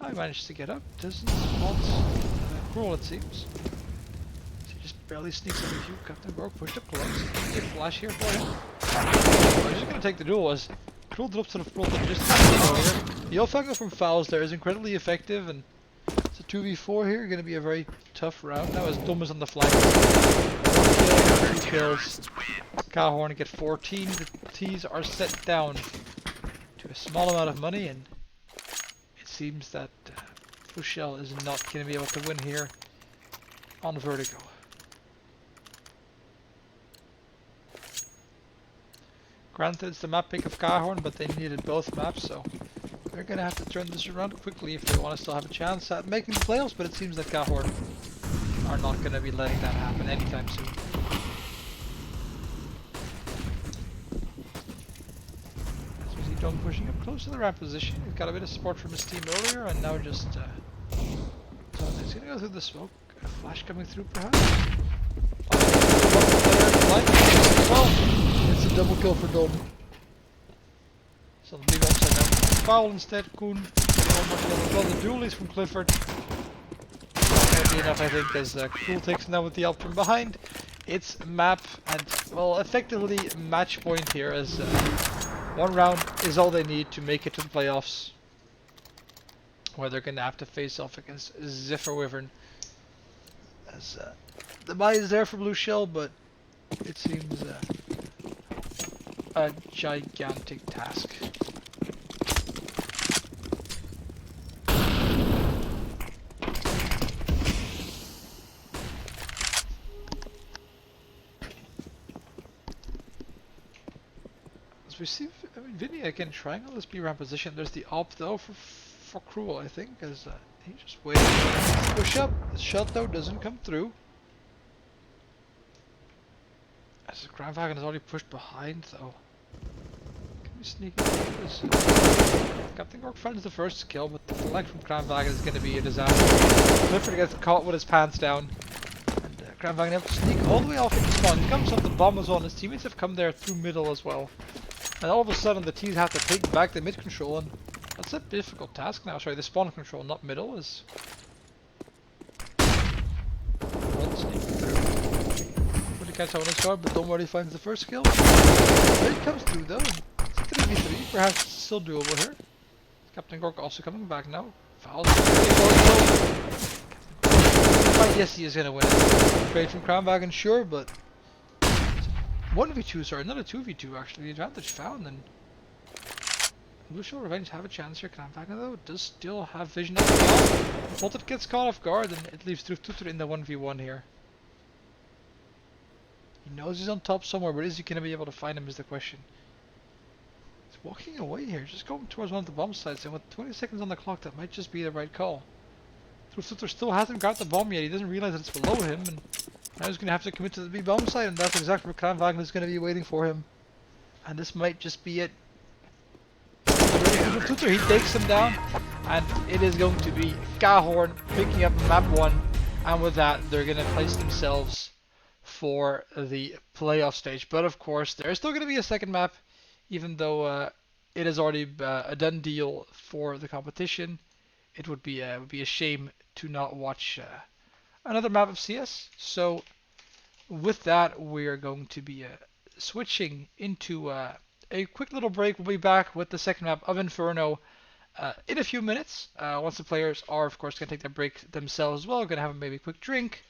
I managed to get up, doesn't spot Cruel it seems. Barely sneaks into view. Captain Gork pushed up close. Good flash here for him. Oh, he's just going to take the duel as Cruel drops to the front and just over. The off angle from Fouls there is incredibly effective, and it's a 2v4 here. Going to be a very tough round. Now as Dom is on the flank. 1 kill, 2 kills. KHOORN get 14. The T's are set down to a small amount of money, and it seems that Blue Shell is not going to be able to win here on Vertigo. Granted, it's the map pick of KHOORN, but they needed both maps, so they're going to have to turn this around quickly if they want to still have a chance at making the playoffs, but it seems that KHOORN are not going to be letting that happen anytime soon. As we see Dom pushing up close to the ramp position. He's got a bit of support from his team earlier, and now just so he's going to go through the smoke. A flash coming through perhaps. kill for Dom. So the big upside down. Foul instead, KHOORN. Well, the duel is from Clifford. Not enough, I think, as Cool takes now with the help from behind. It's map and, well, effectively match point here, as one round is all they need to make it to the playoffs, where they're going to have to face off against Zephyr Wyvern. As the buy is there for Blue Shell, but it seems a gigantic task. As we see, I mean, Vinny again trying on this B ramp position. There's the op though for Cruel, I think, as he just waiting to push up. The shot though doesn't come through. As the Grandwagon is already pushed behind though. Can we sneak into this? Captain Gork finds the first kill, but the flank from Grandwagon is going to be a disaster. Clifford gets caught with his pants down. And Grandwagon able to sneak all the way off into spawn. He comes up, the bomb is on. His teammates have come there through middle as well. And all of a sudden the teams have to take back the mid control, and that's a difficult task now. Sorry, the spawn control, not middle, is... Pretty catch out on his guard, but don't worry, finds the first kill. It comes through though. It's a 3v3, perhaps still doable here. Captain Gork also coming back now. Fouls. Yes, he is gonna win it. Trade from Crownwagon, sure, but 1v2, sorry, not a 2v2 actually. The advantage found, and Blue Shell Revenge have a chance here. Crownwagon though does still have vision of the ball. Volted gets caught off guard, and it leaves Tutor in the 1v1 here. He knows he's on top somewhere, but is he gonna be able to find him is the question. He's walking away here, just going towards one of the bomb sites, and with 20 seconds on the clock, that might just be the right call. Tutor still hasn't got the bomb yet. He doesn't realize that it's below him, and now he's going to have to commit to the B bomb site, and that's exactly where Crownwagon is going to be waiting for him. And this might just be it. Tutor, he takes him down, and it is going to be KHOORN picking up map 1, and with that they're going to place themselves for the playoff stage. But of course there's still going to be a second map, even though it is already a done deal for the competition. It would be a shame to not watch another map of CS. So with that, we're going to be switching into a quick little break. We'll be back with the second map of Inferno in a few minutes. Once the players are, of course, going to take their break themselves as well. We're going to have maybe a quick drink.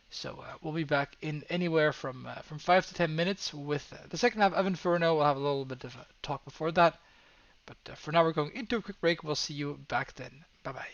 So we'll be back in anywhere from 5 to 10 minutes with the second map of Inferno. We'll have a little bit of a talk before that. But for now, we're going into a quick break. We'll see you back then. Bye-bye.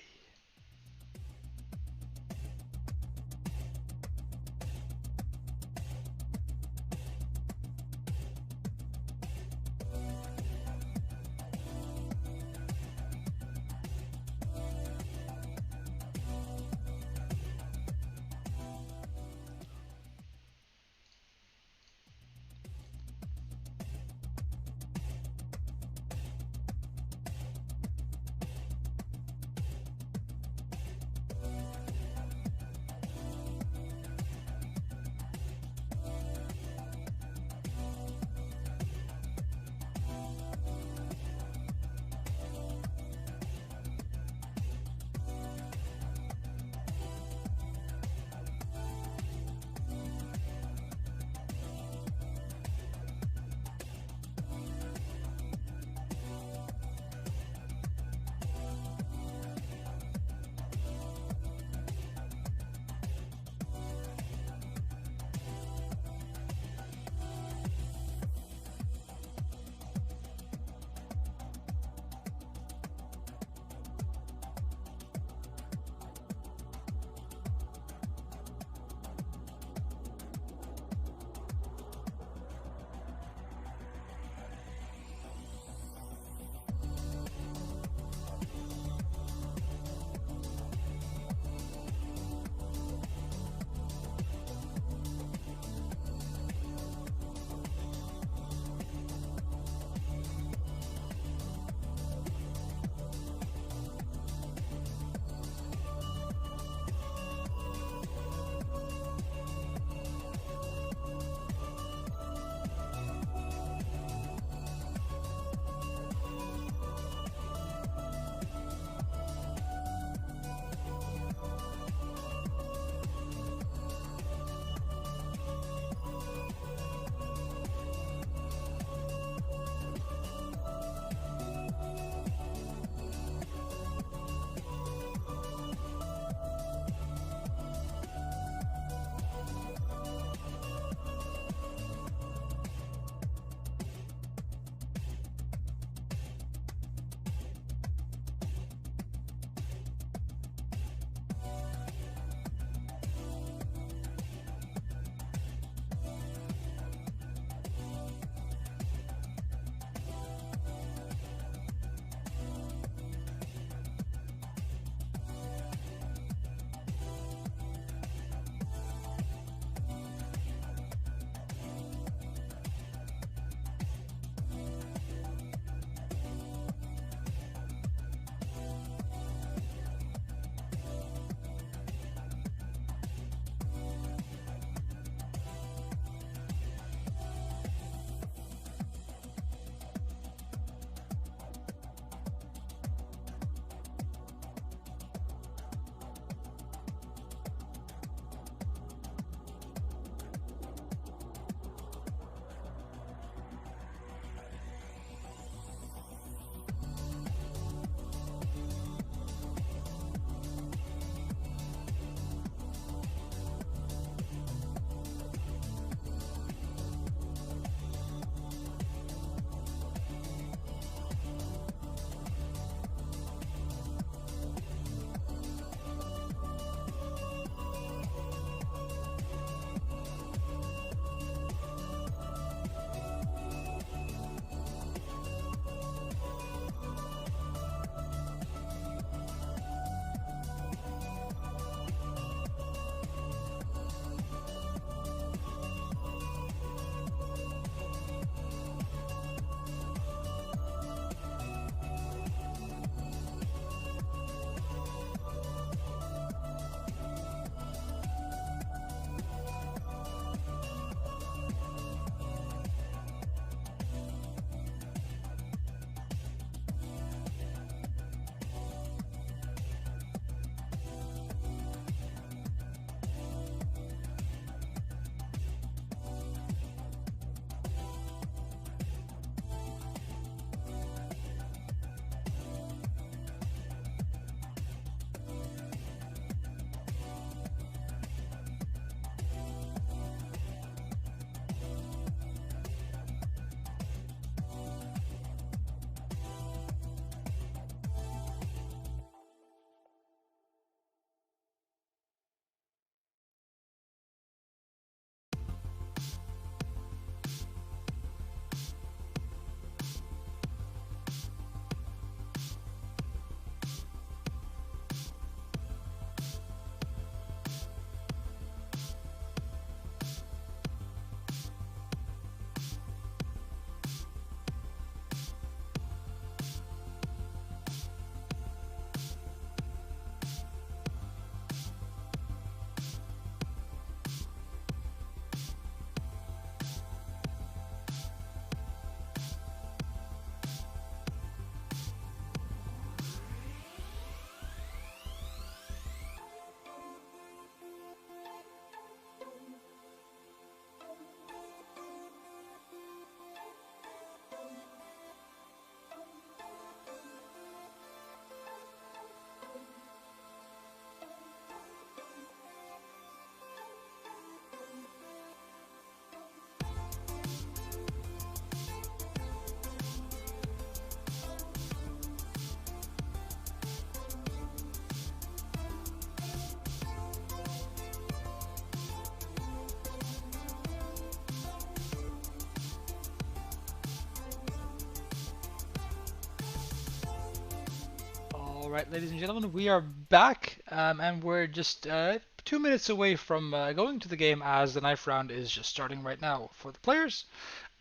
Alright, ladies and gentlemen, we are back, and we're just 2 minutes away from going to the game, as the knife round is just starting right now for the players.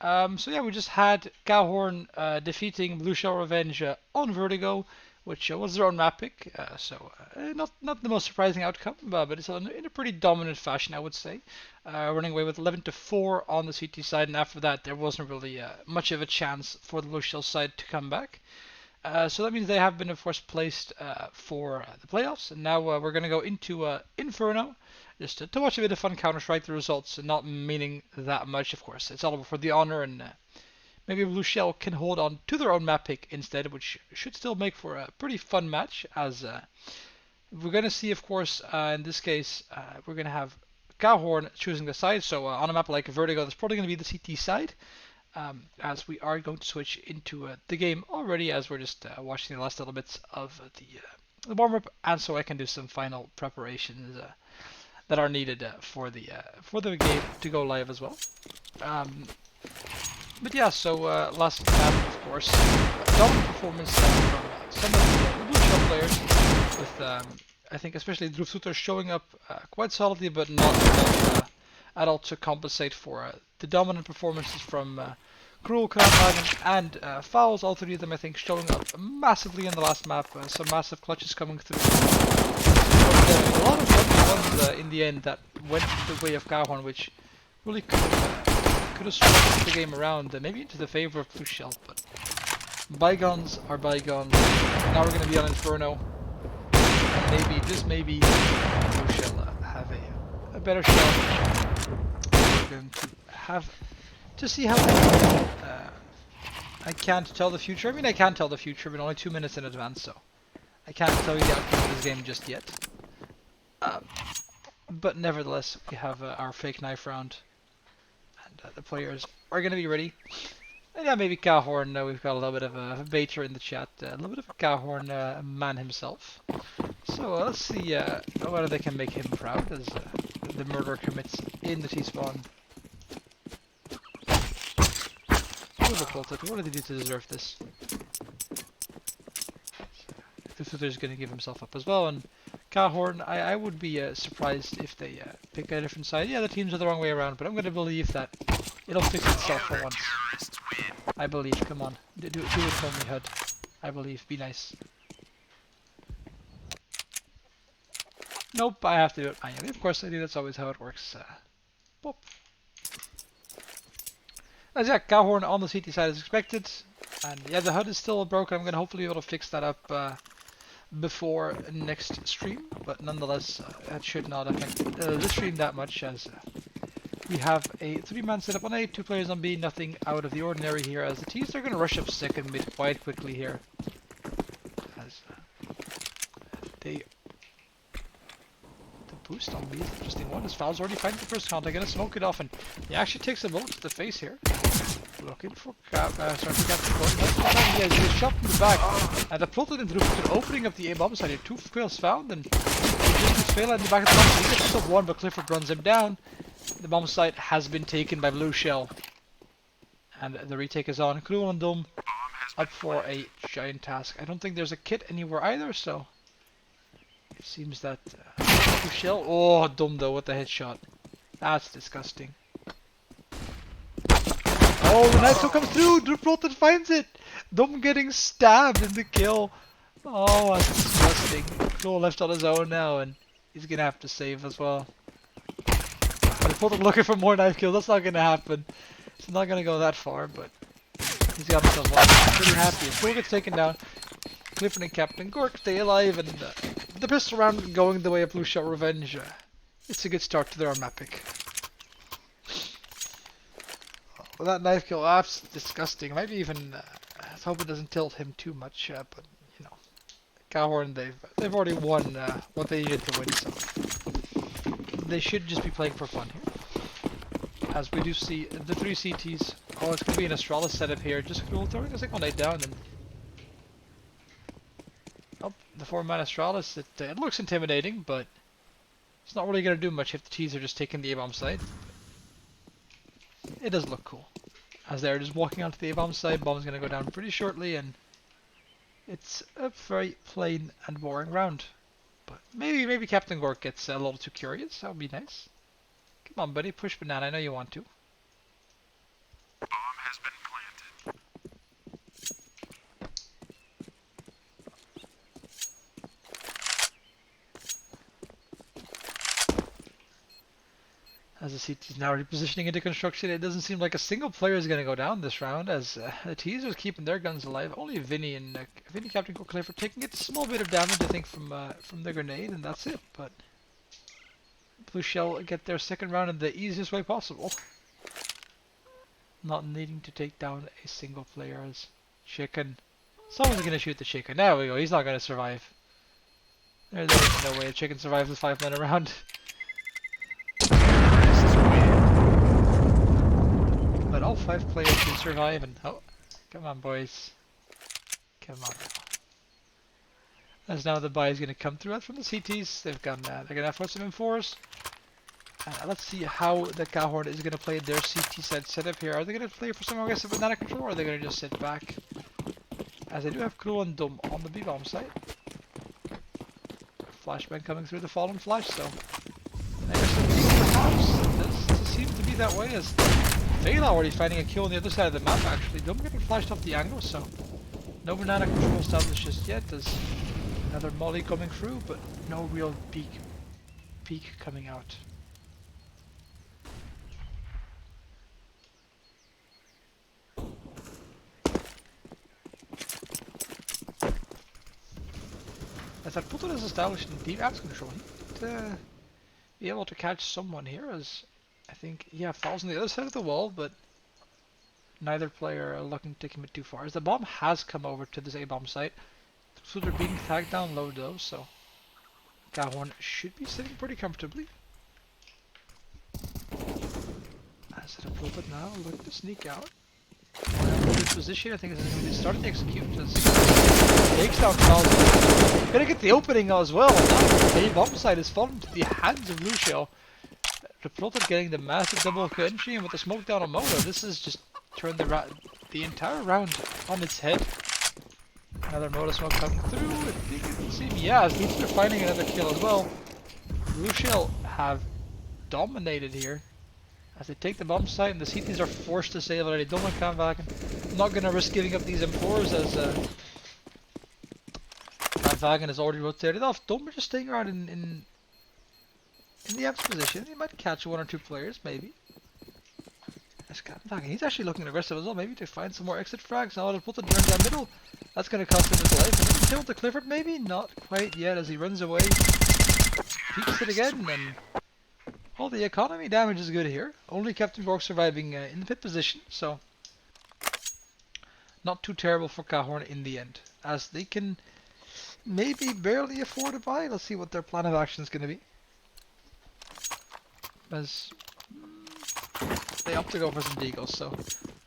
So yeah, we just had KHOORN defeating Blue Shell Revenge on Vertigo, which was their own map pick, not the most surprising outcome, but it's in a pretty dominant fashion, I would say. Running away with 11-4 on the CT side, and after that there wasn't really much of a chance for the Blue Shell side to come back. So that means they have been, of course, placed for the playoffs, and now we're going to go into Inferno, just to watch a bit of fun Counter-Strike. The results not meaning that much, of course. It's all for the honor, and maybe Blue Shell can hold on to their own map pick instead, which should still make for a pretty fun match, as we're going to see, of course, in this case, we're going to have KHOORN choosing the side. So on a map like Vertigo, that's probably going to be the CT side. As we are going to switch into the game already, as we're just watching the last little bits of the warm-up, and so I can do some final preparations that are needed for the game to go live as well. But yeah, so last map, of course, dominant performance from some of the Blue Shell players, with I think especially Droefsuter showing up quite solidly, but not enough at all to compensate for the dominant performances from Cruel, Kramhagen, and Fouls. All three of them, I think, showing up massively in the last map. Some massive clutches coming through. But, a lot of 1v1s in the end that went the way of KHOORN, which really could have swung the game around, maybe into the favor of Blue Shell. But bygones are bygones. Now we're going to be on Inferno. And maybe, just maybe, Blue Shell have a better shot. We're going to have to see how I can't tell the future. I mean, I can tell the future, but only 2 minutes in advance, so I can't tell you the outcome of this game just yet. But nevertheless, we have our fake knife round, and the players are going to be ready. And yeah, maybe KHOORN, we've got a little bit of a baiter in the chat, a little bit of a KHOORN man himself. So let's see whether they can make him proud as the murderer commits in the T-spawn. What did he do to deserve this? Droefsuter's going to give himself up as well, and KHOORN, I would be surprised if they pick a different side. Yeah, the teams are the wrong way around, but I'm going to believe that it'll fix itself for once. I believe, come on. Do it for me, HUD. I believe, be nice. Nope, I have to do it manually. Of course I do, that's always how it works. Pop. As yeah, KHOORN on the CT side as expected, and yeah, the HUD is still broken. I'm gonna hopefully be able to fix that up before next stream, but nonetheless, that should not affect the stream that much, as we have a 3-man setup on A, 2 players on B, nothing out of the ordinary here, as the T's are gonna rush up second mid quite quickly here, as they. Boost on B is an interesting one, as Fouls already finding the first contact, gonna smoke it off, and he actually takes a bullet to the face here. Looking for Captain Cork. Yeah, he's shot in the back, and the plotted in Droefsuter opening up the A bomb side here. 2 kills found, and just fail in the back of the bomb. He gets himself one, but Clifford runs him down. The bomb site has been taken by Blue Shell, and the retake is on. Cruel and Dumb up for a giant task. I don't think there's a kit anywhere either, so it seems that Blue Shell. Oh, Dumb though with the headshot. That's disgusting. Oh, the knife still comes through. Droefsuter finds it. Dumb getting stabbed in the kill. Oh, that's disgusting. Cruel left on his own now, and he's gonna have to save as well. Droefsuter looking for more knife kills. That's not gonna happen. It's not gonna go that far, but he's got himself one. I'm pretty happy. Cruel gets taken down. Clifford and Captain Cork stay alive, and the pistol round going the way of Blue Shell Revenge. It's a good start to their map pick. Well, that knife kill, that's disgusting. Maybe even, I hope it doesn't tilt him too much, but, you know, KHOORN, they've already won what they needed to win, so they should just be playing for fun here. As we do see the 3 CTs. Oh, it's going to be an Astralis setup here. Just Cruel throwing a second nade down, and oh, the 4-man Astralis, it looks intimidating, but it's not really going to do much if the T's are just taking the A-bomb side. It does look cool, as they're just walking onto the A-bomb side. Bomb's going to go down pretty shortly, and It's a very plain and boring round. But maybe Captain Gork gets a little too curious. That would be nice. Come on, buddy, push banana. I know you want to. Bomb has been planted. As the CT is now repositioning into construction, it doesn't seem like a single player is going to go down this round, as the T's are keeping their guns alive. Only Vinny and Captain Gork taking a small bit of damage, I think, from the grenade, and that's it. But Blue Shell get their second round in the easiest way possible, not needing to take down a single player. As Chicken, someone's going to shoot the Chicken. There we go. He's not going to survive. There's no way a Chicken survives this 5 minute round. But all 5 players can survive, and oh, come on, boys, come on now. As now the buy is going to come through from the CTs. They're going to have some M4s. Let's see how the KHOORN is going to play their CT side setup here. Are they going to play for some aggressive banana control, or are they going to just sit back? As they do have Krul and Dum on the B-bomb site. Flashbang coming through the fallen flash, so there's some perhaps. This seems to be that way, as Fail already finding a kill on the other side of the map. Actually, Dum getting flashed off the angle, so no banana control established just yet. There's another molly coming through, but no real peak coming out. As that Putin is established in deep apps control, he might be able to catch someone here, as I think, yeah, falls on the other side of the wall, but neither player are looking to commit too far. As the bomb has come over to this A-bomb site, so they're being tagged down low though, so KHOORN should be sitting pretty comfortably. As it a little bit now, looking to sneak out. This position, I think this is going to be starting to execute. Takes down Falls. Gonna get the opening as well. The bomb site is falling to the hands of Blue Shell. Replotted getting the massive double entry, and with the smoke down on Mola, this has just turned the entire round on its head. Another Mola smoke coming through. I think you can see, yeah, these are finding another kill as well. Blue Shell have dominated here. As they take the bomb site, and the CTs are forced to save already. Don't want to come back. I'm not going to risk giving up these M4s, as Vagan has already rotated off. Dom are just staying around in the F's position. He might catch 1 or 2 players, maybe. As Vagan, he's actually looking aggressive as well, maybe to find some more exit frags. Now to put the turn down middle. That's going to cost him his life. And kill the Clifford, maybe? Not quite yet, as he runs away. Peeks it again, and all the economy damage is good here. Only Captain Gork surviving in the pit position, so not too terrible for KHOORN in the end, as they can maybe barely afford to buy. Let's see what their plan of action is going to be. As they opt to go for some deagles, so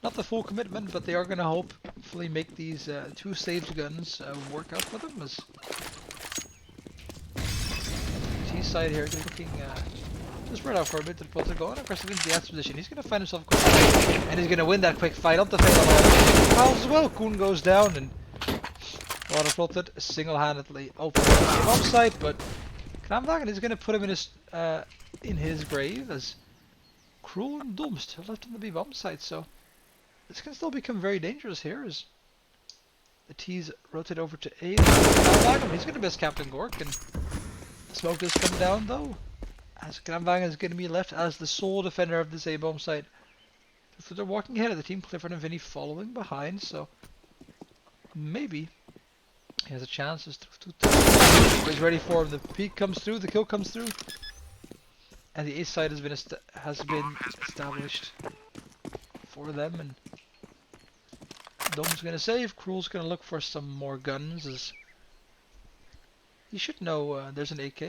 not the full commitment, but they are going to hopefully make these 2 saved guns work out for them. As T side here, they're looking to spread out for a bit to put the going aggressive into the F's position. He's going to find himself quick fight, and he's going to win that quick fight. Up the fight on as well. KHOORN goes down, and Waterfloated single-handedly opens the bomb site, but Kramvagen is going to put him in his grave, as Krul and Dum still left on the B bomb site. So this can still become very dangerous here, as the T's rotate over to A. Kramvagen, he's going to miss Captain Gork, and smoke does come down though, as Kramvagen is going to be left as the sole defender of this A bomb site. So they're walking ahead of the team, Clifford and Vinny following behind, so maybe he has a chance. He's ready for him. The peak comes through, the kill comes through, and the A side has been established for them. And Dom's gonna save. Krul's gonna look for some more guns, as he should know there's an AK.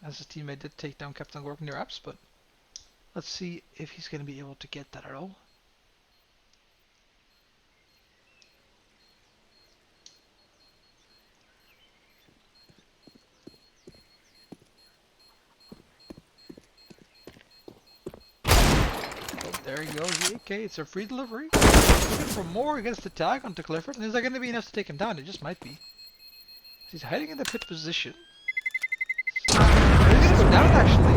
As his teammate did take down Captain Gork near apps, but let's see if he's gonna be able to get that at all. There he goes, the AK, it's a free delivery. Looking for more against the tag onto Clifford, and is that going to be enough to take him down? It just might be. He's hiding in the pit position. So, he's gonna go down actually.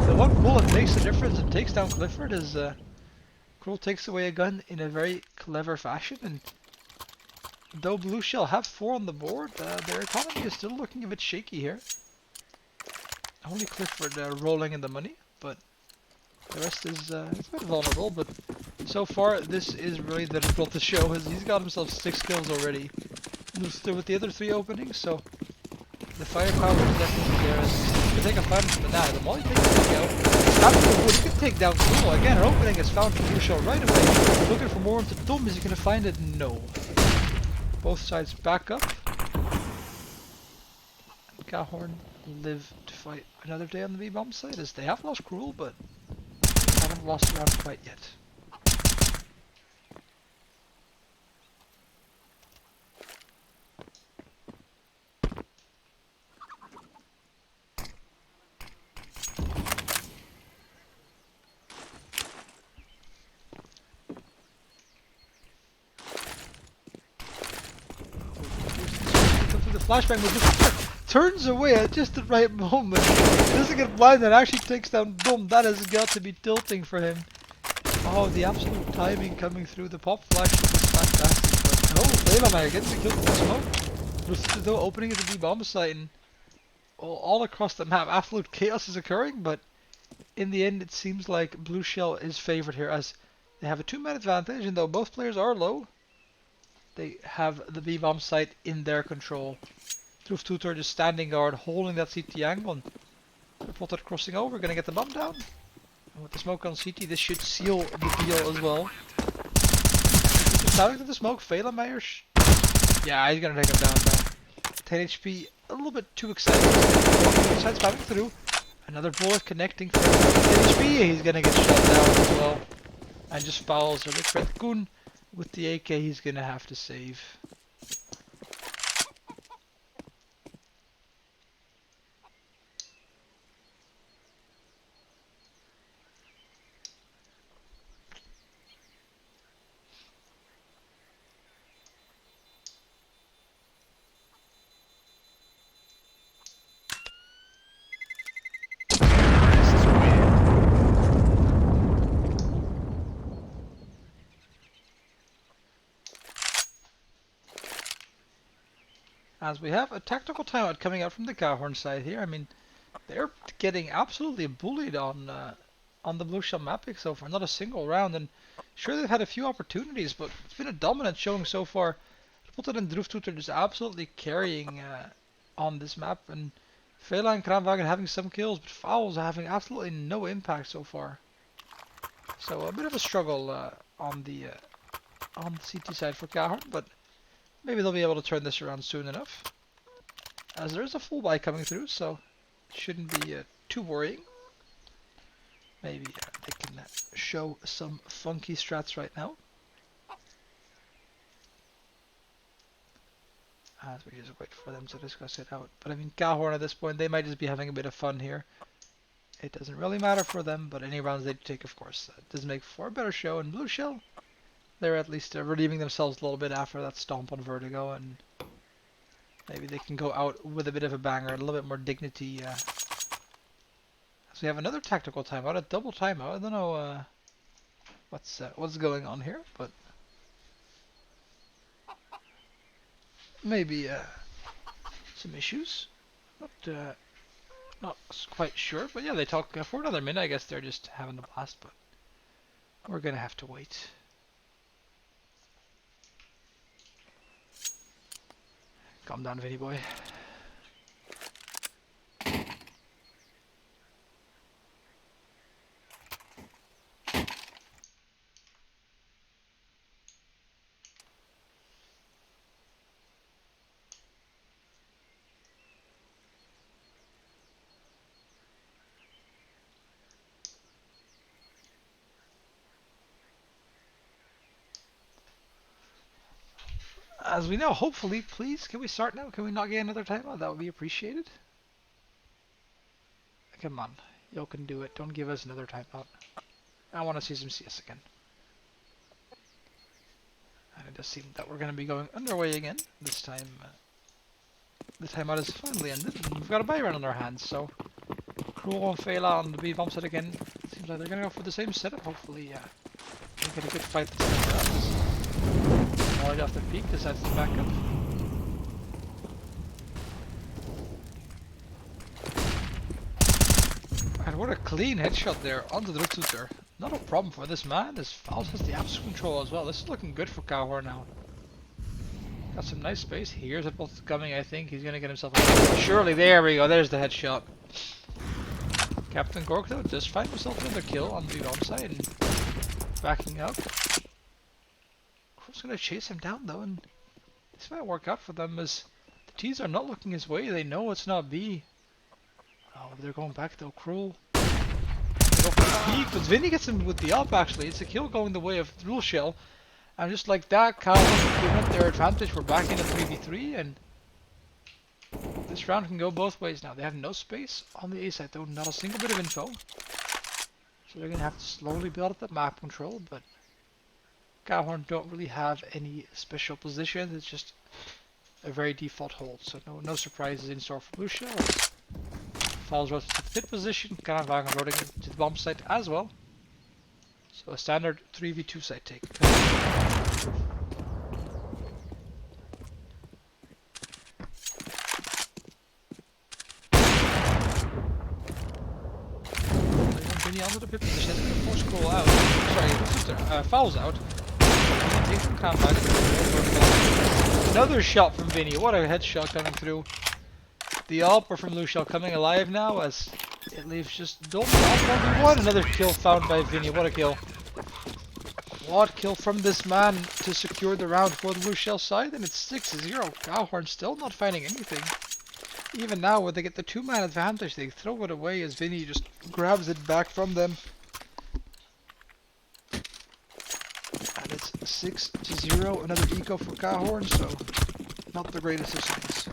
The one bullet makes a difference and takes down Clifford as Cruel takes away a gun in a very clever fashion. And though Blue Shell have 4 on the board, their economy is still looking a bit shaky here. Only Clifford rolling in the money, but the rest is it's a bit vulnerable. But so far, this is really the result to show. He's got himself 6 kills already with the other 3 openings, so the firepower is definitely there. He can take a fight from the now. The Molly takes the out. After the wood, he can take down Cruel. Again, an opening is found for Blue Shell right away. Looking for more into Dom. Is he going to find it? No. Both sides back up. And KHOORN live to fight another day on the B-bomb side, as they have lost Cruel, but haven't lost round quite yet. Flashbang with turns away at just the right moment. He doesn't get blinded and actually takes down Dom. That has got to be tilting for him. Oh, the absolute timing coming through. The pop flash was fantastic. But no, Fleilhammer gets the kill from the smoke. Though opening at the B-bomb site and all across the map, absolute chaos is occurring. But in the end, it seems like Blue Shell is favored here as they have a 2-man advantage. And though both players are low, they have the B-bomb site in their control. Tutor just standing guard, holding that CT angle. And Potter crossing over, gonna get the bomb down. And with the smoke on CT, this should seal the deal as well. Standing to the smoke, Fleilhammer. Yeah, he's gonna take him down now. 10 HP, a little bit too excited. Side spamming through. Another bullet connecting for 10 HP. He's gonna get shot down as well. And just fouls a bit. QUALIFIER with the AK, he's gonna have to save. As we have a tactical timeout coming out from the KHOORN side here. I mean, they're getting absolutely bullied on the Blue Shell mapping so far. Not a single round, and sure they've had a few opportunities, but it's been a dominant showing so far. Potter and Droeftoeter just absolutely carrying on this map, and Vela and Kraanwagen having some kills, but Fouls having absolutely no impact so far. So a bit of a struggle on the CT side for KHOORN, but maybe they'll be able to turn this around soon enough. As there is a full buy coming through, so it shouldn't be too worrying. Maybe they can show some funky strats right now. As we just wait for them to discuss it out. But I mean, KHOORN at this point, they might just be having a bit of fun here. It doesn't really matter for them, but any rounds they take, of course, does make for a better show. And Blue Shell, they're at least redeeming themselves a little bit after that stomp on Vertigo, and maybe they can go out with a bit of a banger, a little bit more dignity. So we have another tactical timeout, a double timeout. I don't know what's going on here, but maybe some issues. Not quite sure, but yeah, they talk for another minute. I guess they're just having a blast, but we're gonna have to wait. Calm down, Vinny boy. As we know, hopefully, please, can we start now? Can we not get another timeout? That would be appreciated. Come on, you can do it. Don't give us another timeout. I want to see some CS again. And it does seem that we're going to be going underway again. This time, the timeout has finally ended, and we've got a buy round on our hands, so Cruel and fail out on the B bomb set again. Seems like they're gonna go for the same setup, hopefully, they get a good fight this time. Molly off the peak, decides to back up. And what a clean headshot there onto the shooter. Not a problem for this man, as Fouls has the absolute control as well. This is looking good for KHOORN now. Got some nice space. He hears it both coming, I think. He's gonna get himself a surely, there we go, there's the headshot. Captain Gork though just find himself another kill on the bomb side and backing up. Gork's gonna chase him down though, and this might work out for them as the T's are not looking his way. They know it's not B. Oh, they're going back though. Cruel. They go for the peak, but Vinny gets him with the up actually. It's a kill going the way of Rule Shell. And just like that, KHOORN giving up their advantage. We're back in a 3v3, and this round can go both ways now. They have no space on the A side though, not a single bit of info. So they're gonna have to slowly build up that map control, but KHOORN don't really have any special positions. It's just a very default hold, so no surprises in store for Blue Shell. Fouls rotates to the pit position, Vagan rotating to the bomb site as well. So a standard 3v2 site take. Vinny onto the pit position, he's going to force Cole out. Sorry, Fouls out. Takes some back. Another shot from Vinny, what a headshot coming through. The Alper from Luciel coming alive now as it leaves just Dalton on 1v1. Another kill found by Vinny, what a kill. What kill from this man to secure the round for the Luciel side, and it's 6-0. KHOORN still not finding anything. Even now when they get the 2-man advantage, they throw it away as Vinny just grabs it back from them. And it's 6-0, another eco for KHOORN, so not the greatest of signs.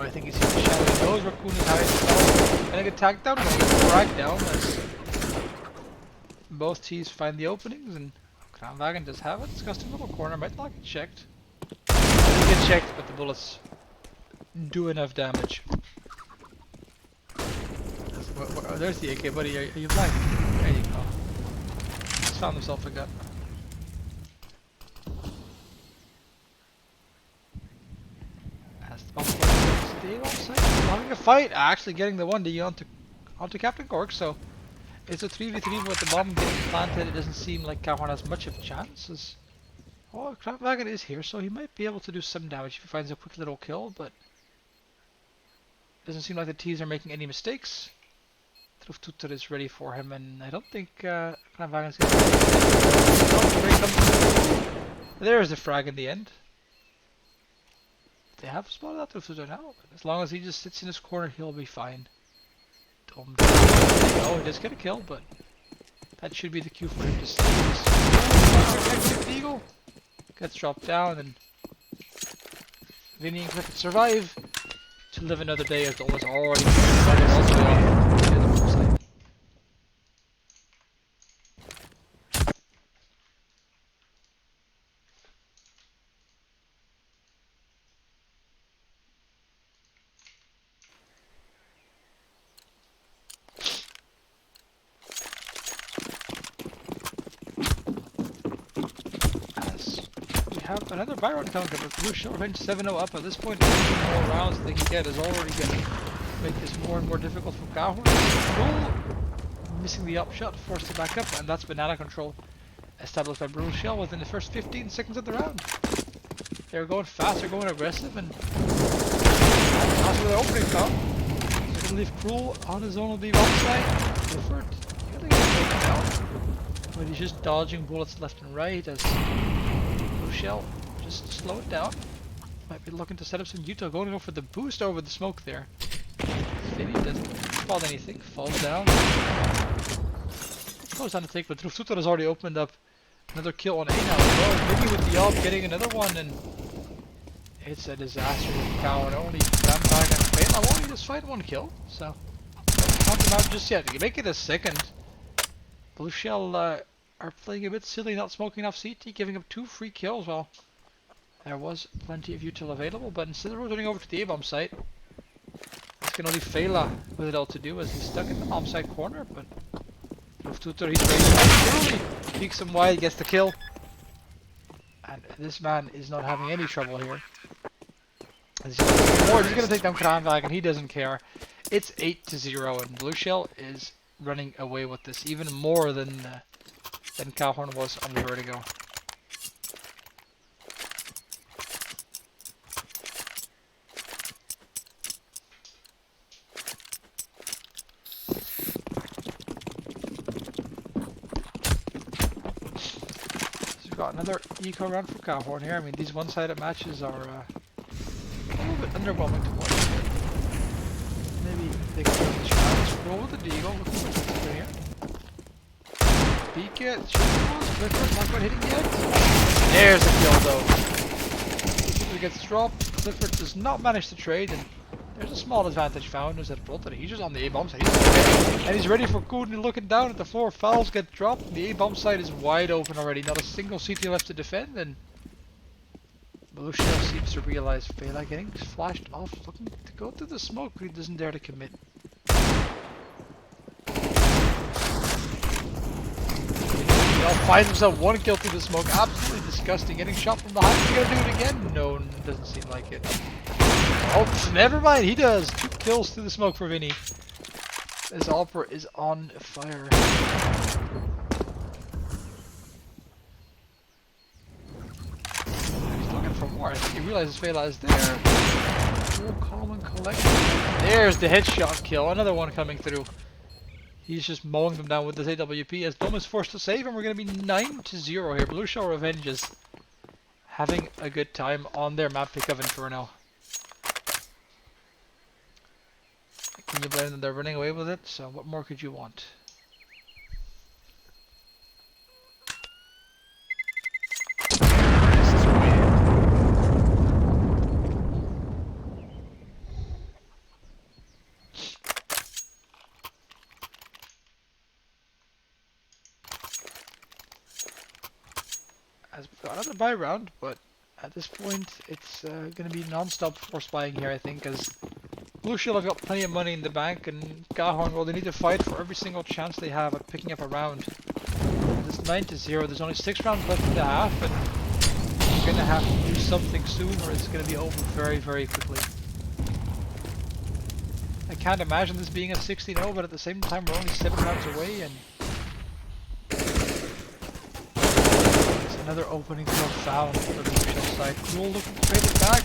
I think he's here to shadow. He knows Raccoon is high. Gonna get tagged down, gonna get fragged down as both teams find the openings, and Kranvagen does have it. Disgusting little corner, might not get checked. Doesn't get checked, but the bullets do enough damage. Oh, there's the AK, buddy. Are you blind? There you go. He's found himself a gun. Having a fight, actually getting the 1D onto Captain Gork, so it's a 3v3 with the bomb getting planted. It doesn't seem like KHOORN has much of a chance. Oh, Kranvagen is here, so he might be able to do some damage if he finds a quick little kill, but doesn't seem like the T's are making any mistakes. Truftuter is ready for him, and I don't think Kranvagen's going to... There's the frag in the end. They have spotted out Truftuter now. As long as he just sits in his corner, he'll be fine. Oh, he does get a kill, but that should be the cue for him to stay. The eagle gets dropped down, and Vinny and Griffith survive to live another day as Dom was already elsewhere. Have another buy round coming up with Blue Shell Revenge 7-0 up. At this point, any more rounds they can get is already going to make this more and more difficult for KHOORN. Cruel missing the upshot, forced to back up, and that's banana control established by Blue Shell within the first 15 seconds of the round. They're going fast, they're going aggressive, and after their opening foul, they're going to leave Cruel on his own on the wrong side. Clifford, I think he's taken down, but he's just dodging bullets left and right as Shell, just slow it down. Might be looking to set up some Utah, going to go for the boost over the smoke there. Vinny doesn't spot anything, falls down. Goes down to take, but Truftuter has already opened up another kill on A now as well. Vinny with the AWP getting another one, and It's a disaster with Cow and only Sandbag and Fail. I'll only just find 1 kill, so don't count them out just yet. You make it a second. Blue Shell are playing a bit silly, not smoking off CT, giving up 2 free kills. Well, there was plenty of util available, but instead of rotating over to the A-bomb site, it's going to leave Fela with it all to do as he's stuck in the bomb site corner, but Tutor, he's ready to literally peeks him wide, gets the kill. And this man is not having any trouble here. He's going to take down Kranvag and he doesn't care. It's 8-0 and Blue Shell is running away with this even more than KHOORN was on the Vertigo. Got another eco round for KHOORN here. I mean, these one-sided matches are a little bit underwhelming to watch. Maybe they can win this round. Roll with the Deagle. Looking for something here. Peek it. Clifford not quite hitting yet. There's a kill though. Clifford gets dropped. Clifford does not manage to trade, and there's a small advantage found. Is that Brother? He's just on the A-bomb side. And he's ready for KHOORN, looking down at the floor. Fouls get dropped. The A-bomb side is wide open already. Not a single CT left to defend. And Blue Shell seems to realize Fela getting flashed off, looking to go through the smoke, but he doesn't dare to commit. He finds himself 1 kill through the smoke. Absolutely disgusting. Getting shot from behind. Is he gonna do it again? No, doesn't seem like it. Oh, never mind. He does 2 kills through the smoke for Vinny. This Alper is on fire. He's looking for more. I think he realizes Fela is there. Cool, calm and collected. There's the headshot kill. Another one coming through. He's just mowing them down with this AWP as Dom is forced to save, and we're going to be 9-0 here. Blue Shell Revenge is having a good time on their map pick of Inferno. Can you blame them? They're running away with it, so what more could you want? As we've got another buy round, but at this point it's going to be non-stop force buying here, I think, as Blue Shell have got plenty of money in the bank, and KHOORN, well, they need to fight for every single chance they have at picking up a round. It's 9-0, there's only 6 rounds left in the half, and you're going to have to do something soon or it's going to be over very, very quickly. I can't imagine this being a 16-0, but at the same time we're only 7 rounds away, and it's another opening field foul for the Blue Shell side. Cool looking to trade it back.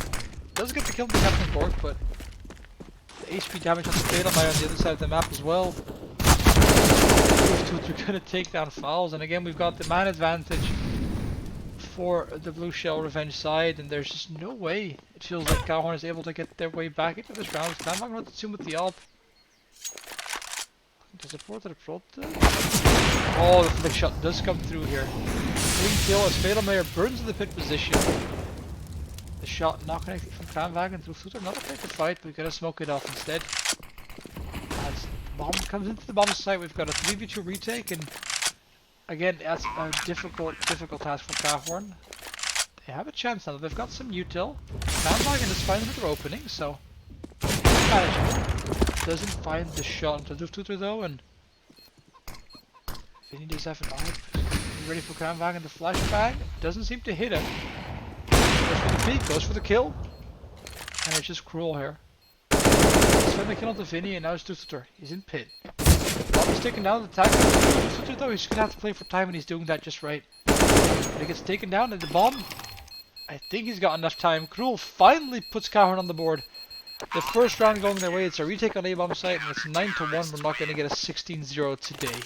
Does get the kill to Captain Cork, but the HP damage on the Fatal Mire on the other side of the map as well. Those two are going to take down fouls, and again we've got the man advantage for the Blue Shell Revenge side, and there's just no way it feels like KHOORN is able to get their way back into this round. I'm not going to assume with the AWP. To support the Prota. Oh, the flick shot does come through here. Clean kill as Fatal Mire burns in the pit position. The shot not connected from Kranvag and through Fluter. Not a great fight, but we've got to smoke it off instead. As the bomb comes into the bomb site, we've got a 3v2 retake, and again, that's a difficult task for KHOORN. They have a chance now. They've got some util. Kranvag is finding their opening, so manageable. Doesn't find the shot into Fluter though, and Vinny does have an AWP. Ready for Kranvag and the flashbang. Doesn't seem to hit him. Goes for the peek, goes for the kill. And it's just cruel here. He's found the kill onto Vinny, and now it's Tutor. He's in pit. Bomb is taken down, the tag Tutor though, he's gonna have to play for time, and he's doing that just right. But he gets taken down, and the bomb, I think he's got enough time. Cruel finally puts KHOORN on the board. The first round going their way, it's a retake on A-bomb site, and it's 9-1. We're not gonna get a 16-0 today.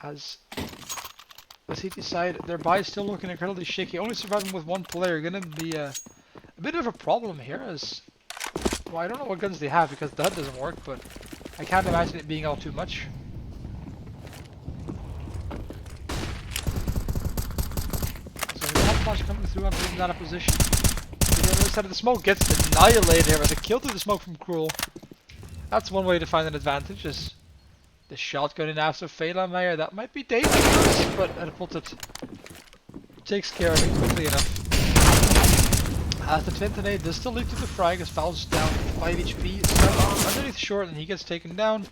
As the CT side, their buy is still looking incredibly shaky. Only surviving with 1 player, gonna be a bit of a problem here, as Well, I don't know what guns they have because that doesn't work, but I can't imagine it being all too much. So not much coming through after being out of position. The other side of the smoke gets annihilated here with a kill through the smoke from Cruel. That's one way to find an advantage, is the shotgun in after Feylameier. That might be dangerous, but Pulted takes care of it quickly enough. As the 10-8 does still lead to the frag, as Fowl's down 5 HP, so underneath short and he gets taken down.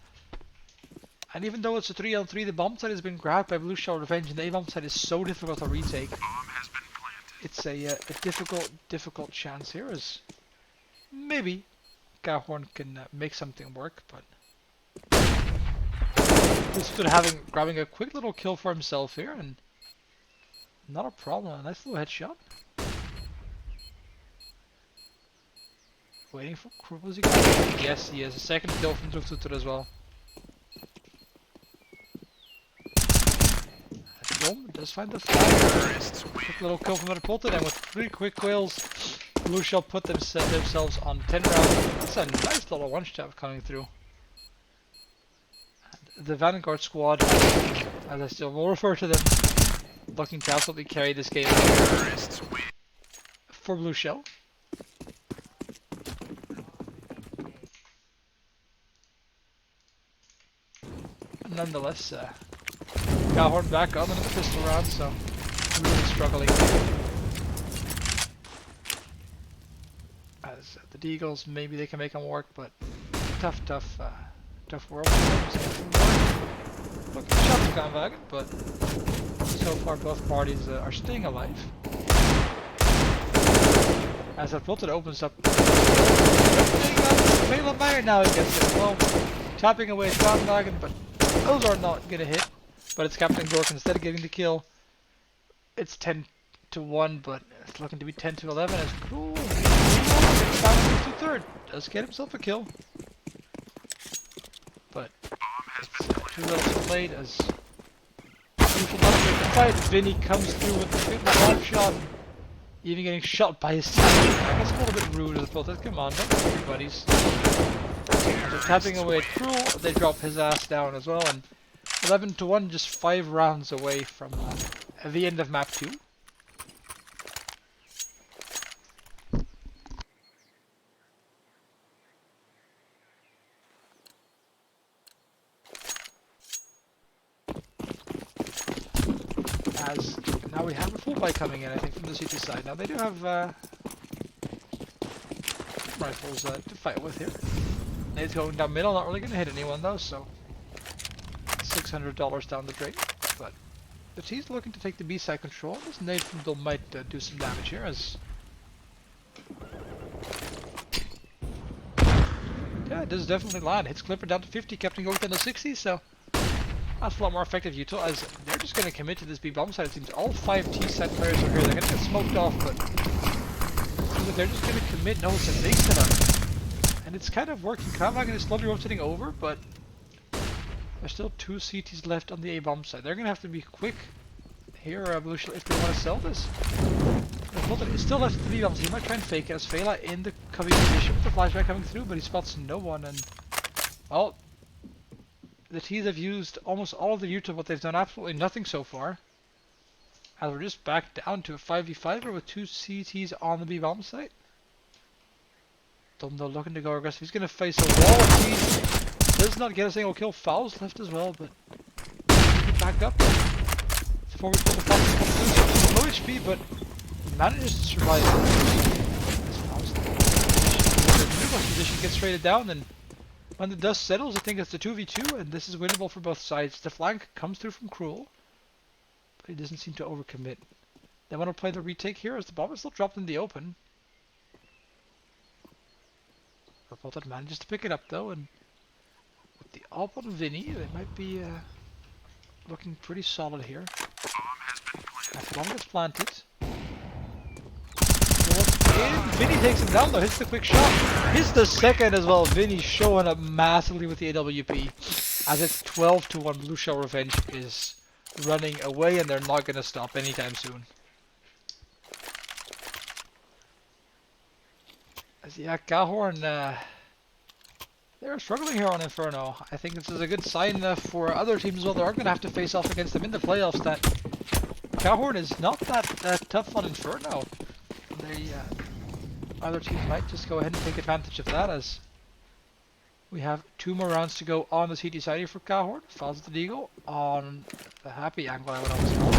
And even though it's a 3-on-3, the bomb site has been grabbed by Blue Shell Revenge, and the A-bomb site is so difficult to retake. It's a difficult chance here, as maybe KHOORN can make something work, but just grabbing a quick little kill for himself here, and not a problem. A nice little headshot. Waiting for Cruel. Is he going? Yes, he is. A second kill from Druftutor as well. Boom, does find the flag. Quick little kill from Pulted, and with 3 quick kills, Blue Shell put themselves on 10 rounds. That's a nice little one-shot coming through. And the Vanguard squad, as I still will refer to them, looking to absolutely carry this game for Blue Shell. Nonetheless, KHOORN back on in the pistol round, so really struggling. As the Deagles, maybe they can make them work, but tough world. Looking shot to Kahnwagen, but so far both parties are staying alive. As Pulted opens up, Feylameier now he gets it. Well, chopping away Kahnwagen, but those are not gonna hit. But it's Captain Gork instead of getting the kill. It's 10-1, but it's looking to be 10-11 as Cruel. To third does get himself a kill, but it's too little too late as usual not break the fight. Vinny comes through with the big one shot, even getting shot by his team. I guess a little bit rude as opposed to come on, don't be your buddies. They're tapping away at Cruel. They drop his ass down as well, and 11-1, just 5 rounds away from the end of map 2. As now we have a full buy coming in, I think, from the CT side. Now they do have rifles to fight with here. Nade's going down middle, not really going to hit anyone though, so $600 down the drain. But the T's looking to take the B side control. This nade from Dol might do some damage here, as yeah, it does definitely land. Hits Clipper down to 50, Captain Gork down to 60, so that's a lot more effective util, as they're just going to commit to this B bomb side. It seems all 5 T side players are here. They're going to get smoked off, but it seems like they're just going to commit. No, it's a big setup, and it's kind of working. Kahnwagen is slowly rotating over, but there's still 2 CTs left on the A bomb side. They're going to have to be quick here, Blue Shell, if they want to sell this. He's still left the B bombs. He might try and fake it as Fela in the covey position with the flashback coming through, but he spots no one, and well, the T's have used almost all of the util, but they've done absolutely nothing so far. As we're just back down to a 5v5 with 2 CTs on the B bomb site. Dumbo looking to go aggressive. He's going to face a wall of T's. Does not get a single kill. Fouls left as well, but back up before we pull the fouls. Low HP, but manages to survive. The position gets traded down, and when the dust settles, I think it's the 2v2, and this is winnable for both sides. The flank comes through from Cruel, but he doesn't seem to overcommit. They want to play the retake here as the bomb is still dropped in the open. Pulted manages to pick it up though, and with the AWP on Vinny, they might be looking pretty solid here. As bomb gets planted. Vinny takes him down though, hits the quick shot. Hits the second as well. Vinny showing up massively with the AWP. As it's 12-1, Blue Shell Revenge is running away, and they're not going to stop anytime soon. Yeah, KHOORN, they're struggling here on Inferno. I think this is a good sign for other teams as well. They are going to have to face off against them in the playoffs. That KHOORN is not that tough on Inferno. They, other teams might just go ahead and take advantage of that, as we have 2 more rounds to go on the CT side here for KHOORN. Falls the Deagle on the happy angle, I would always call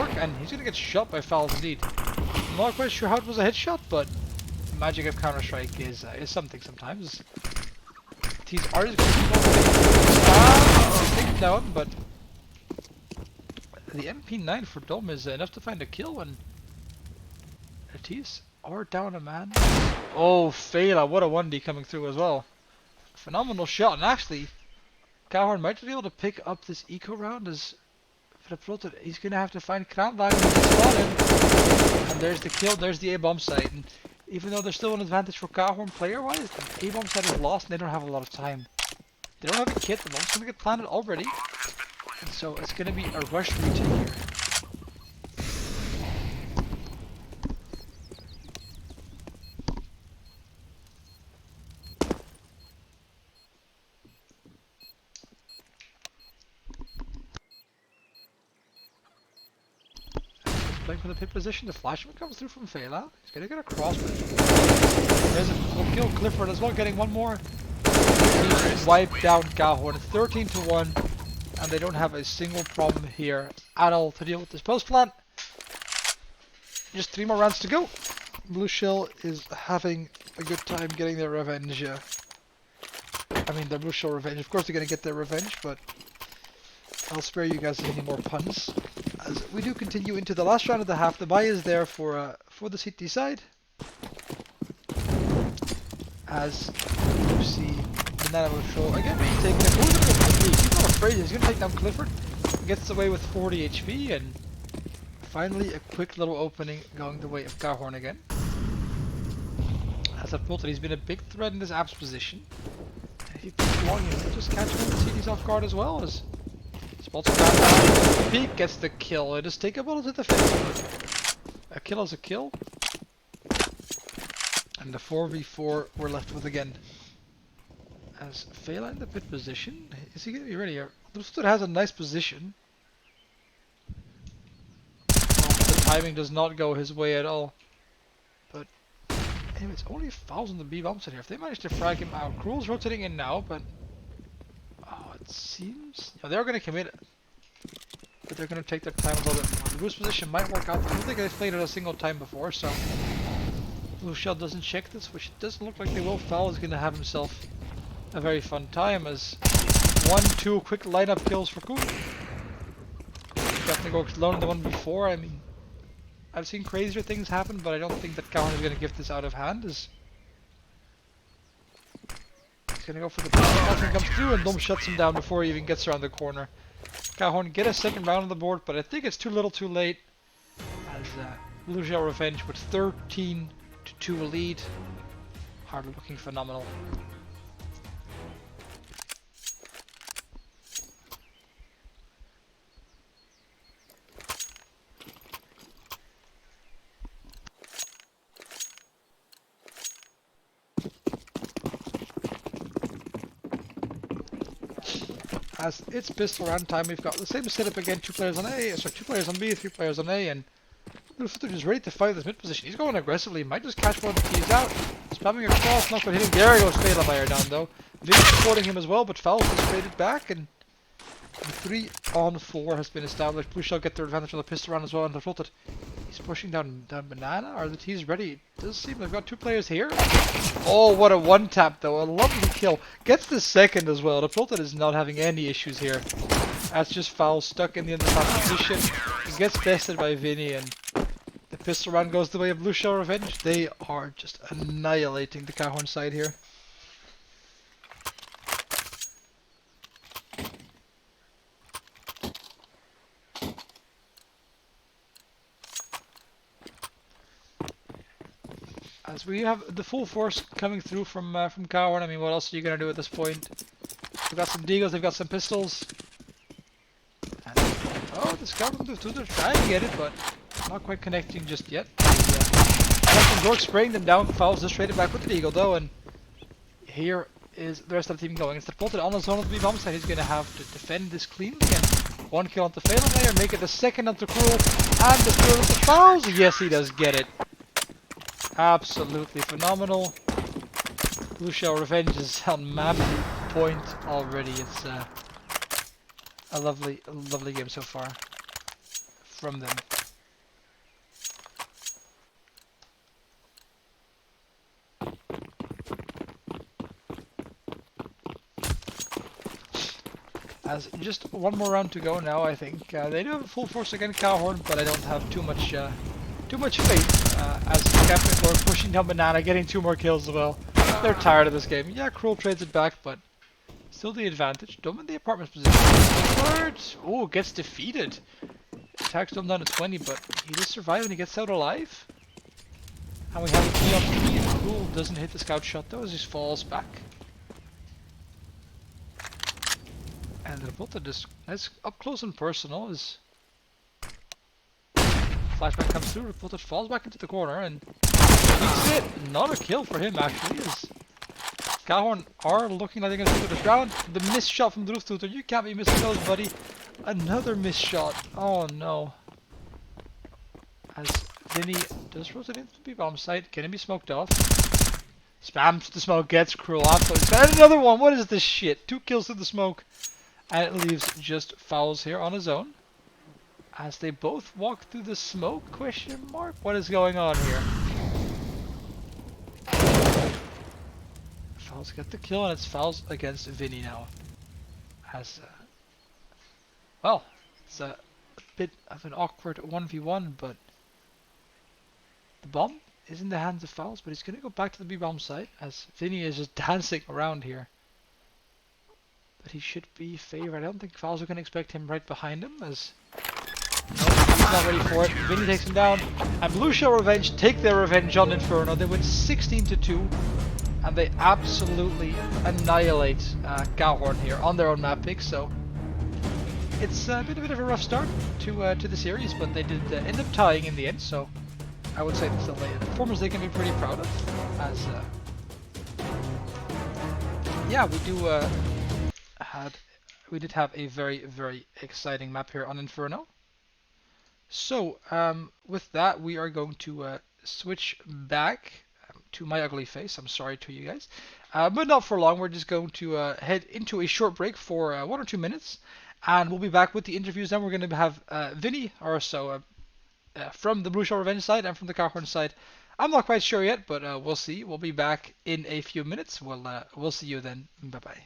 it. And he's going to get shot by Fowls indeed. I'm not quite sure how it was a headshot, but the magic of Counter-Strike is something sometimes. These are just going to keep taken down, but the MP9 for Dom is enough to find a kill, and Tees are down a man. Oh, Fela, what a 1D coming through as well. Phenomenal shot, and actually, KHOORN might be able to pick up this eco round as he's going to have to find Kraanwagen to spot him. And there's the kill, there's the A-bomb site. And even though there's still an advantage for KHOORN player-wise, the A-bomb site is lost and they don't have a lot of time. They don't have a kit, the bomb's going to get planted already. And so it's going to be a rushed retake here. Playing from the pit position, the flashman comes through from Fela. He's gonna get a cross. There's a kill. Clifford as well, getting one more. He's wiped down KHOORN, 13-1, and they don't have a single problem here at all to deal with this post plant. Just 3 more rounds to go. Blue Shell is having a good time getting their revenge. I mean, their Blue Shell revenge. Of course, they're gonna get their revenge, but I'll spare you guys any more puns. As we do continue into the last round of the half, the buy is there for the CT side. As you see, Banana will show again being taken. He's not afraid. He's gonna take down Clifford. Gets away with 40 HP, and finally a quick little opening going the way of KHOORN again. As I've noted, he's been a big threat in this apps position. And if he keeps long, he'll just catch one of the CTs off guard as well. As spots down, Peak gets the kill. Just take a bullet to the face. A kill is a kill. And the 4v4 we're left with again. As Fela in the pit position, is he going to be ready here? Lufster has a nice position. Well, the timing does not go his way at all. But anyway, it's only 1,000 the B-bomb set here. If they manage to frag him out, Cruel's rotating in now, but it seems they're going to commit it, but they're going to take their time a little bit more. The boost position might work out. I don't think they've played it a single time before, so Blue Shell doesn't check this, which doesn't look like they will. Foul is going to have himself a very fun time as 1-2 quick lineup kills for KHOORN. Definitely goes lower than the one before. I mean, I've seen crazier things happen, but I don't think that KHOORN is going to give this out of hand. As he's going to go for the nothing comes through, and Dom shuts him down before he even gets around the corner. KHOORN get a second round on the board, but I think it's too little too late. As Blue Shell Revenge with 13-2 lead. Hardly looking phenomenal. As it's pistol round time, we've got the same setup again, 2 players on A, sorry, 2 players on B, 3 players on A, and Lufter is ready to fight this mid position. He's going aggressively, might just catch one of the keys out, spamming across, not going to hit him. There goes Fela down though. Vin supporting him as well, but Foul has traded back, and 3-on-4 has been established. Blue Shell get their advantage on the pistol round as well, and they've floated. He's pushing down Banana. Are the T's ready? It does seem they've got 2 players here. Oh, what a one tap though. A lovely kill. Gets the second as well. The Floated is not having any issues here. That's just Foul stuck in the underhand position. He gets bested by Vinny, and the pistol round goes the way of Blue Shell Revenge. They are just annihilating the KHOORN side here. As we have the full force coming through from KHOORN. I mean, what else are you gonna do at this point? They've got some deagles, they've got some pistols. And, oh, the scout they're trying to get it, but not quite connecting just yet. Captain Gork spraying them down. Fouls just traded back with the Eagle though, and here is the rest of the team going. Instead of Polted on his own at the B-bomb side, he's going to have to defend this cleanly. And 1 kill onto Phelan there, make it the second onto Cruel, and the third onto Fouls. Yes, he does get it. Absolutely phenomenal. Blue Shell Revenge is on map point already. It's a lovely game so far from them. As just one more round to go now, I think they do have a full force against KHOORN, but I don't have too much faith. As Captain Cork pushing down Banana, getting 2 more kills as well. They're tired of this game. Yeah, Cruel trades it back, but still the advantage. Dome in the apartment's position. Third, oh, gets defeated. Attacks Dome down to 20, but he does survive and he gets out alive. And we have a 3 on 3, and Cruel doesn't hit the scout shot though, as he falls back. And the Revolta just nice up close and personal as flashback comes through. Revolta falls back into the corner and beats it. Not a kill for him actually, as KHOORN are looking like they're going to take this round. The missed shot from the roof tutor. You can't be missing those, buddy. Another missed shot. Oh no. As Vinny does rotate into the B-bomb site, can he be smoked off? Spams the smoke, gets Cruel absolutely. And another one. What is this shit? 2 kills through the smoke. And it leaves just Fouls here on his own. As they both walk through the smoke? Question mark? What is going on here? Fouls get the kill, and it's Fouls against Vinny now. As, well, it's a bit of an awkward 1v1, but the bomb is in the hands of Fouls, but he's going to go back to the B-bomb site as Vinny is just dancing around here. But he should be favored. I don't think Fouls are going to expect him right behind him, as no, he's not ready for it. Vinny takes him down, and Blue Shell Revenge take their revenge on Inferno. They win 16-2, and they absolutely annihilate KHOORN here on their own map pick. So it's been a bit of a rough start to the series, but they did end up tying in the end. So I would say it's a performance they can be pretty proud of. As yeah, we did have a very exciting map here on Inferno. So with that, we are going to switch back to my ugly face. I'm sorry to you guys, but not for long. We're just going to head into a short break for 1 or 2 minutes, and we'll be back with the interviews. Then we're going to have Vinny or so from the Blue Shell Revenge side and from the KHOORN side. I'm not quite sure yet, but we'll see. We'll be back in a few minutes. We'll see you then. Bye bye.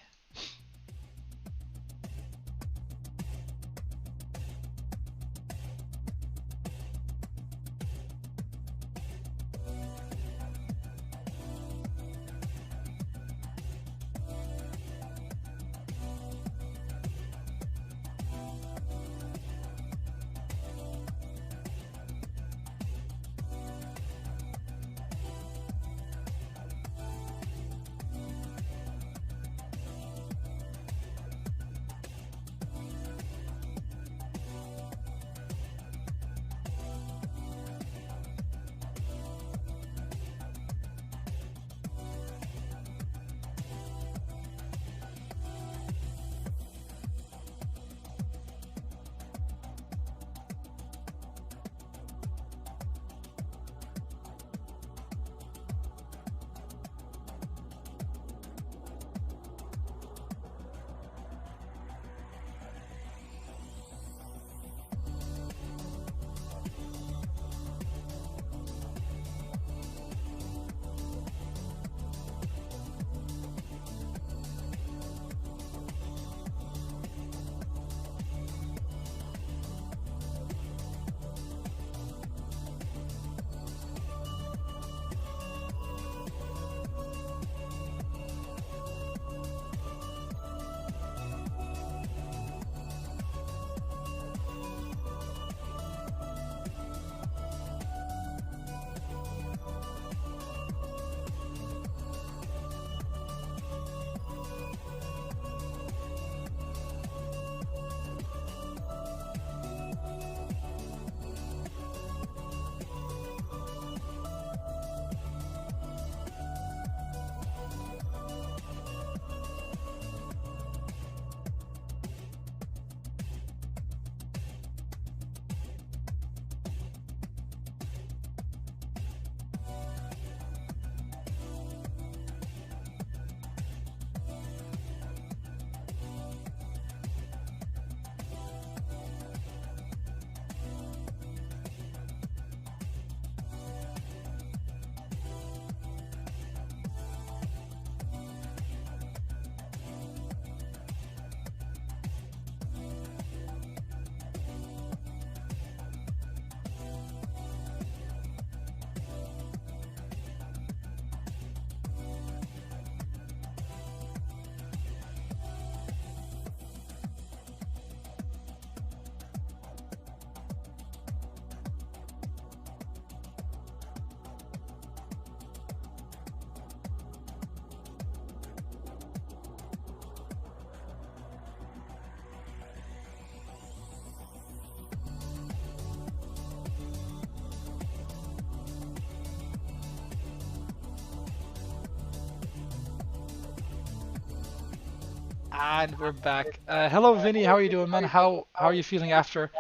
And we're back. Hello, Vinny. How are you doing, man? How are you feeling after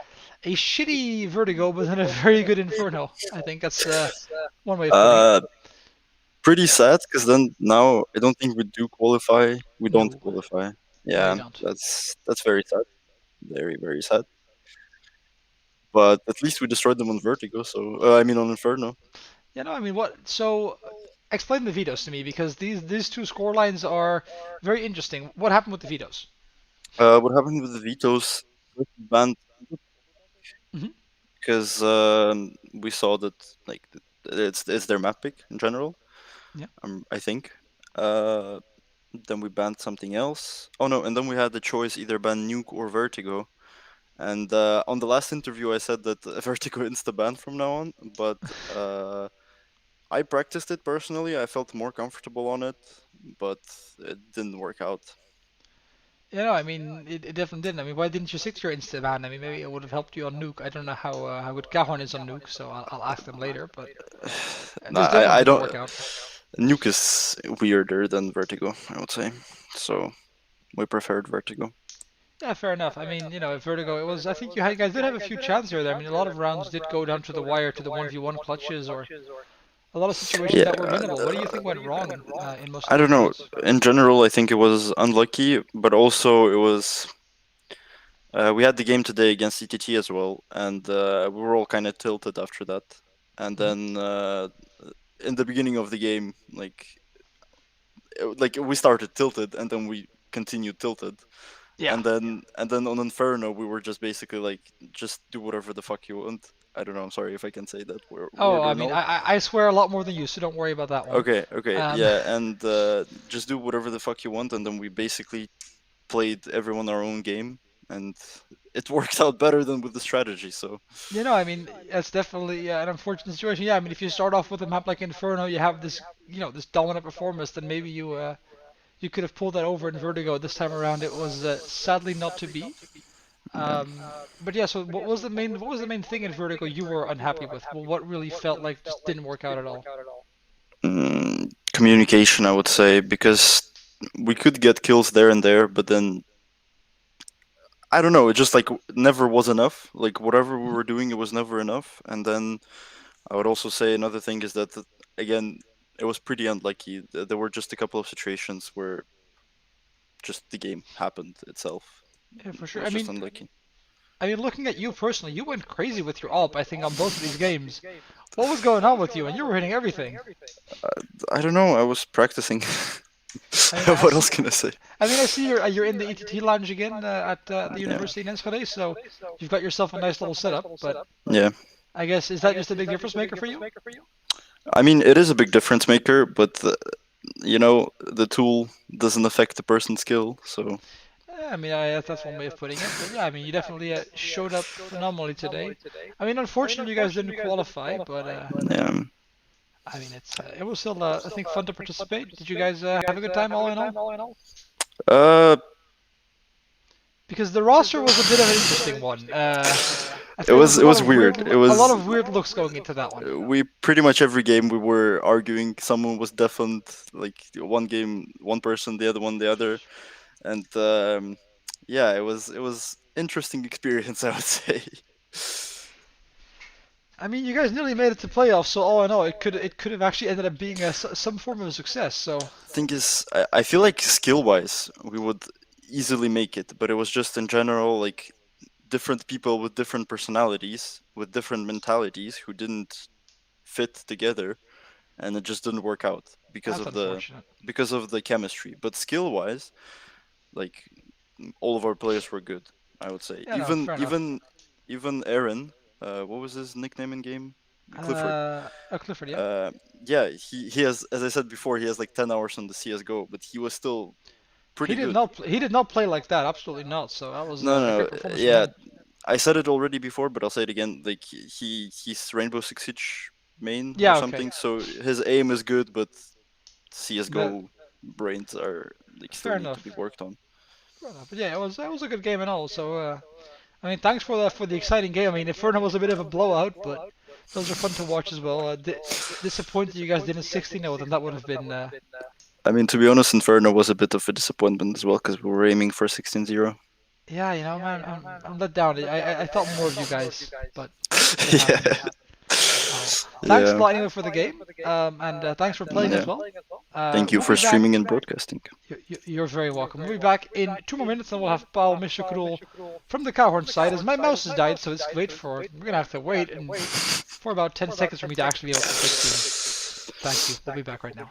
a shitty Vertigo, but then a very good Inferno? I think that's one way of putting it. Uh, Pretty sad because then now I don't think we do qualify. We don't No, qualify. no, you Yeah, don't. that's very sad. Very very sad. But at least we destroyed them on Vertigo. So I mean on Inferno. Yeah, no, I mean, what? So, explain the vetoes to me because these two score lines are very interesting. What happened with the vetoes? What happened with the vetoes? First we banned Hmm. because we saw that like it's their map pick in general. Yeah. I think. Uh, then we banned something else. Oh no, and then we had the choice either ban Nuke or Vertigo. And on the last interview, I said that Vertigo insta ban from now on, but I practiced it personally. I felt more comfortable on it, but it didn't work out. Yeah, no, I mean, it definitely didn't. I mean, why didn't you stick to your insta ban? I mean, maybe it would have helped you on Nuke. I don't know how good KHOORN is on Nuke, so I'll ask them later. But No, this definitely I didn't don't. work out. Nuke is weirder than Vertigo, I would say. So we preferred Vertigo. Yeah, fair enough. I mean, if Vertigo, it was. I think you guys did have a few chances there. I mean, a lot of rounds did go down to the wire to the 1v1 clutches or a lot of situations Yeah, that were winnable. What do you think went wrong in most of I those don't know. rounds? In general, I think it was unlucky, but also it was. We had the game today against ETT as well, and we were all kind of tilted after that. And Hmm. then in the beginning of the game, like we started tilted, and then we continued tilted, Yeah. and then on Inferno we were just basically like, just do whatever the fuck you want. I don't know. I'm sorry if I can say that Oh, word I or mean, no. I swear a lot more than you, so don't worry about that one. Okay, okay, Um, yeah, and just do whatever the fuck you want, and then we basically played everyone our own game, and it worked out better than with the strategy. So I mean, that's definitely an unfortunate situation. Yeah, I mean, if you start off with a map like Inferno, you have this, this dominant performance, then maybe you could have pulled that over in Vertigo. This time around, it was sadly not to be. yeah. But yeah, so what was the main thing in Vertigo you were unhappy with? Well, what really felt like just didn't work out at all? Communication, I would say, because we could get kills there and there, but then I don't know, it just like never was enough. Like whatever we Mhm. were doing, it was never enough. And then I would also say another thing is that again, it was pretty unlucky. There were just a couple of situations where just the game happened itself. Yeah, for It sure. was just unlucky. I mean, looking at you personally, you went crazy with your AWP, I think, on both of these games. What was going on with you? And you were hitting everything. I don't know. I was practicing. I mean, I What see. else can I say? I mean, I see you're in the ETT lounge again at the Yeah. university in Enschede, so you've got yourself a nice little setup. But Yeah. I guess is that just a big difference maker for you? I mean, it is a big difference maker, but the tool doesn't affect the person's skill. So I mean, that's one way of putting it. But yeah, I mean, you definitely showed up phenomenally today. I mean, unfortunately, you guys didn't qualify, but yeah. I mean, it was still I think fun to participate. Did you guys have a good time all in all? Uh, Because the roster was a bit of an interesting one. I it feel was there's it was weird. It a lot was of weird looks going into that one. we pretty much every game we were arguing. Someone was deafened. Like one game, one person, the other one, the other, and yeah, it was interesting experience. I would say. I mean, you guys nearly made it to playoffs, so all in all, it could have actually ended up being some form of a success. So Thing is, I feel like skill wise we would easily make it, but it was just in general like different people with different personalities, with different mentalities who didn't fit together, and it just didn't work out because that's of the unfortunate. chemistry. But skill wise, like all of our players were good. I would say Yeah, no, fair enough. even Aaron, what was his nickname in game? Clifford. Clifford, yeah. Uh, yeah, he has, as I said before, he has like 10 hours on the CS:GO, but he was still He pretty did good. not. He did not play like that. Absolutely not. So that was No, a no, great performance from yeah, him. I said it already before, but I'll say it again. Like he's Rainbow Six Siege main or Yeah. Okay. something, so his aim is good, but But CS:GO brains are like still fair need to be enough. worked on. Fair enough. But yeah, it was a good game and all. So I mean, thanks for the exciting game. I mean, Inferno was a bit of a blowout, but those are fun to watch as well. Disappointed you guys didn't 16-0, then that would have been I mean, to be honest, Inferno was a bit of a disappointment as well because we were aiming for 16-0. Yeah, man, I'm let down. I thought more of you guys, but it Yeah. happens. Oh, thanks a Yeah. lot anyway for the game, and thanks for playing as Yeah. well. Thank you We'll for be back. streaming and broadcasting. You're very welcome. We'll be back in 2 more minutes, and we'll have Paul Mishakrul from the KHOORN side. As my mouse has died, so it's wait for we're gonna have to wait and for about 10 seconds for me to actually be able to switch teams. Thank you. We'll be back right now.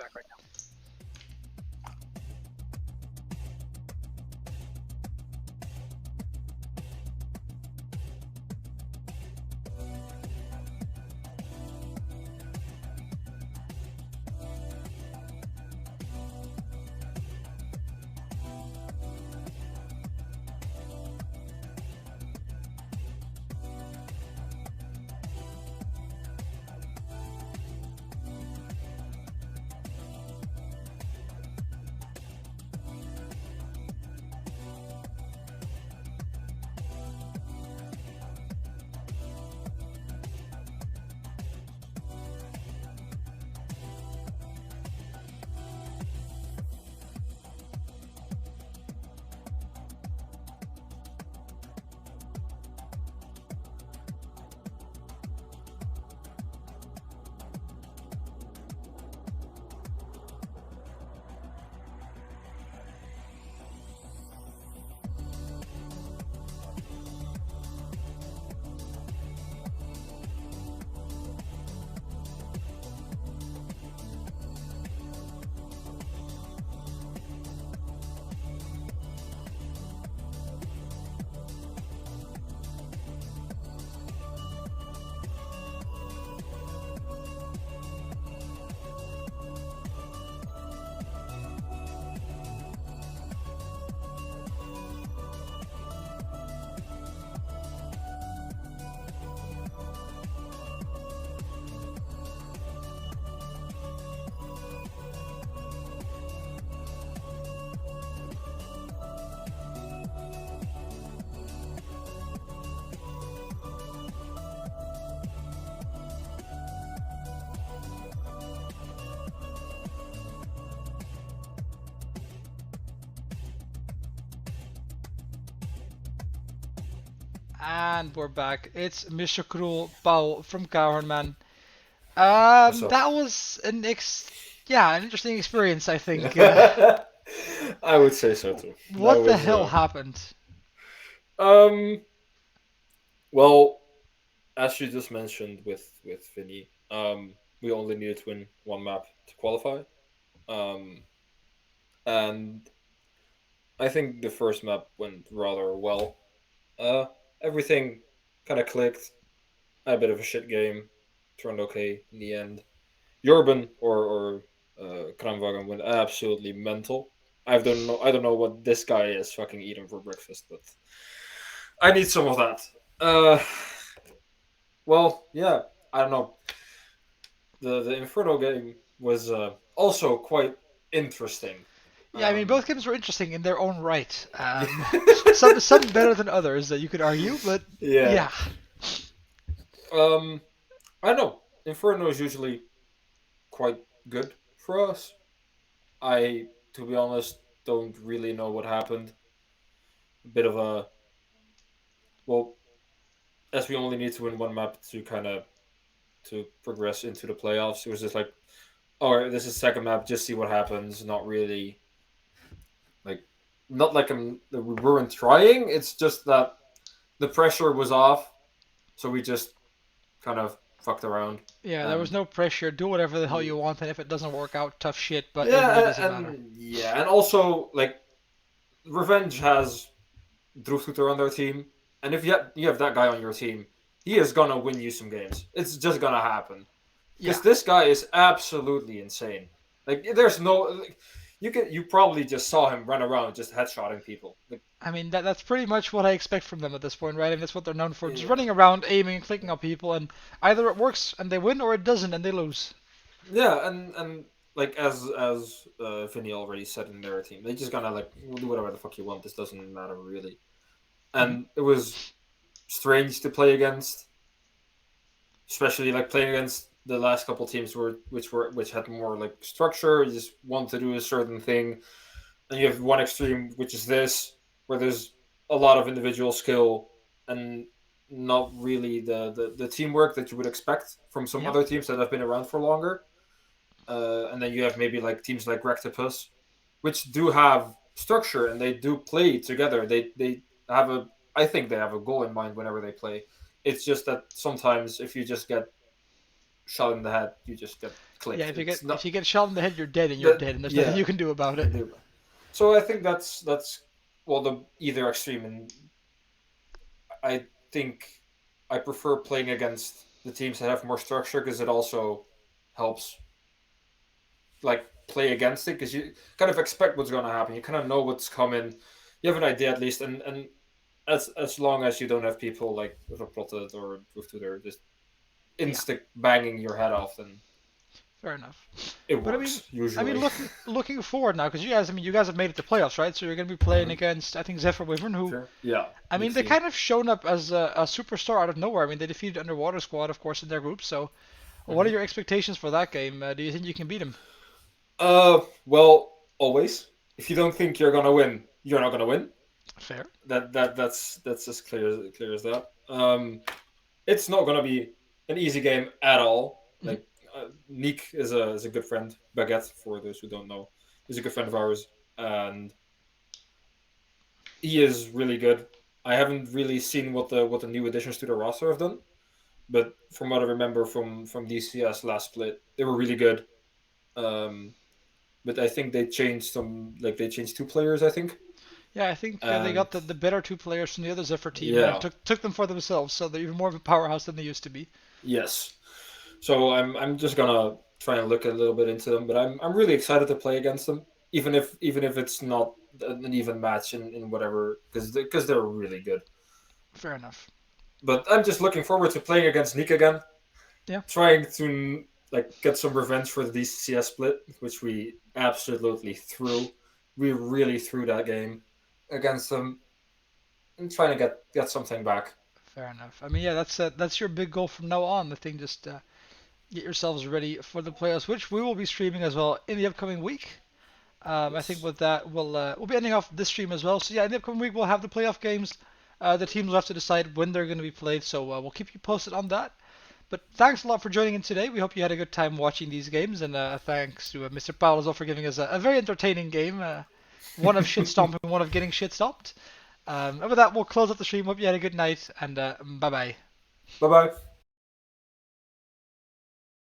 And we're back. It's Mishakrul Paul from KHOORN, man. That was an interesting experience, I think. I would say so too. What the hell happened? Well, as you just mentioned with Vinny, we only needed to win one map to qualify. And I think the first map went rather well. Everything kind of clicked. I had a bit of a shit game. Turned okay in the end. Jorben or Kramwagen went absolutely mental. I don't know what this guy is fucking eating for breakfast, but I need some of that. Well, yeah, I don't know. The Inferno game was also quite interesting. Yeah, I mean, both games were interesting in their own right. Some better than others that you could argue, but yeah. I don't know. Inferno is usually quite good for us. To be honest, don't really know what happened. A bit of a well, as we only need to win one map to to progress into the playoffs. It was just like, oh, this is second map. Just see what happens. Not really like, not like we weren't trying. It's just that the pressure was off, so we just kind of fucked around. Yeah, there was no pressure. Do whatever the hell you want, and if it doesn't work out, tough shit. But yeah, it really doesn't matter. Yeah, and also like, Revenge has Droeftoeter on their team, and if you have that guy on your team, he is gonna win you some games. It's just gonna happen because this guy is absolutely insane. Like, there's no. Like, you probably just saw him run around just headshotting people. Like, I mean, that's pretty much what I expect from them at this point, right? And that's what they're known for. Just running around, aiming, clicking on people, and either it works and they win, or it doesn't and they lose. Yeah, and like as Vinny already said in their team, they just gonna like, we'll do whatever the fuck you want. This doesn't matter really. And it was strange to play against, especially like playing against the last couple teams which had more like structure. You just want to do a certain thing, and you have one extreme, which is this, where there's a lot of individual skill and not really the teamwork that you would expect from some Yep. other teams that have been around for longer. And then you have maybe like teams like Rectopus, which do have structure and they do play together. They have a I think they have a goal in mind whenever they play. It's just that sometimes if you just get shot in the head, you just get clipped. Yeah, It's not, if you get shot in the head, you're dead, and you're that, dead, and there's yeah. nothing you can do about it. So I think that's well the either extreme, and I think I prefer playing against the teams that have more structure because it also helps like play against it because you kind of expect what's going to happen. You kind of know what's coming. You have an idea at least, and as long as you don't have people like with a plotted or with Twitter just insta banging your head off, then Fair enough. it But works usually. I mean, looking forward now, because you guys have made it to playoffs, right? So you're going to be playing against, I think, Zephyr Wyvern, who, Sure. Yeah. I mean, they kind of shown up as a superstar out of nowhere. I mean, they defeated Underwater Squad, of course, in their group. So, what are your expectations for that game? Do you think you can beat them? Well, always. If you don't think you're gonna win, you're not gonna win. Fair. That's as clear as that. It's not gonna be an easy game at all. Like Nick is a good friend. Baguette, for those who don't know, is a good friend of ours, and he is really good. I haven't really seen what the new additions to the roster have done, but from what I remember from DCS last split, they were really good. But I think they changed they changed 2 players, I think. Yeah, I think they got the better 2 players from the other Zephyr team Yeah. and took them for themselves, so they're even more of a powerhouse than they used to be. Yes. So I'm just gonna try and look a little bit into them, but I'm really excited to play against them, even if it's not an even match in whatever, because they're really good. Fair enough. But I'm just looking forward to playing against Nick again. Yeah. Trying to get some revenge for the DCCS split, which we absolutely threw. We really threw that game against them, and trying to get something back. Fair enough. I mean, yeah, that's your big goal from now on. The thing, just get yourselves ready for the playoffs, which we will be streaming as well in the upcoming week. I think with that we'll be ending off this stream as well. So yeah, in the upcoming week we'll have the playoff games. The teams will have to decide when they're going to be played. So we'll keep you posted on that. But thanks a lot for joining in today. We hope you had a good time watching these games, and thanks to Mr. Powell as well for giving us a very entertaining game. One of shit stomping, one of getting shit stomped. And with that, we'll close up the stream. Hope you had a good night, and bye bye. Bye bye.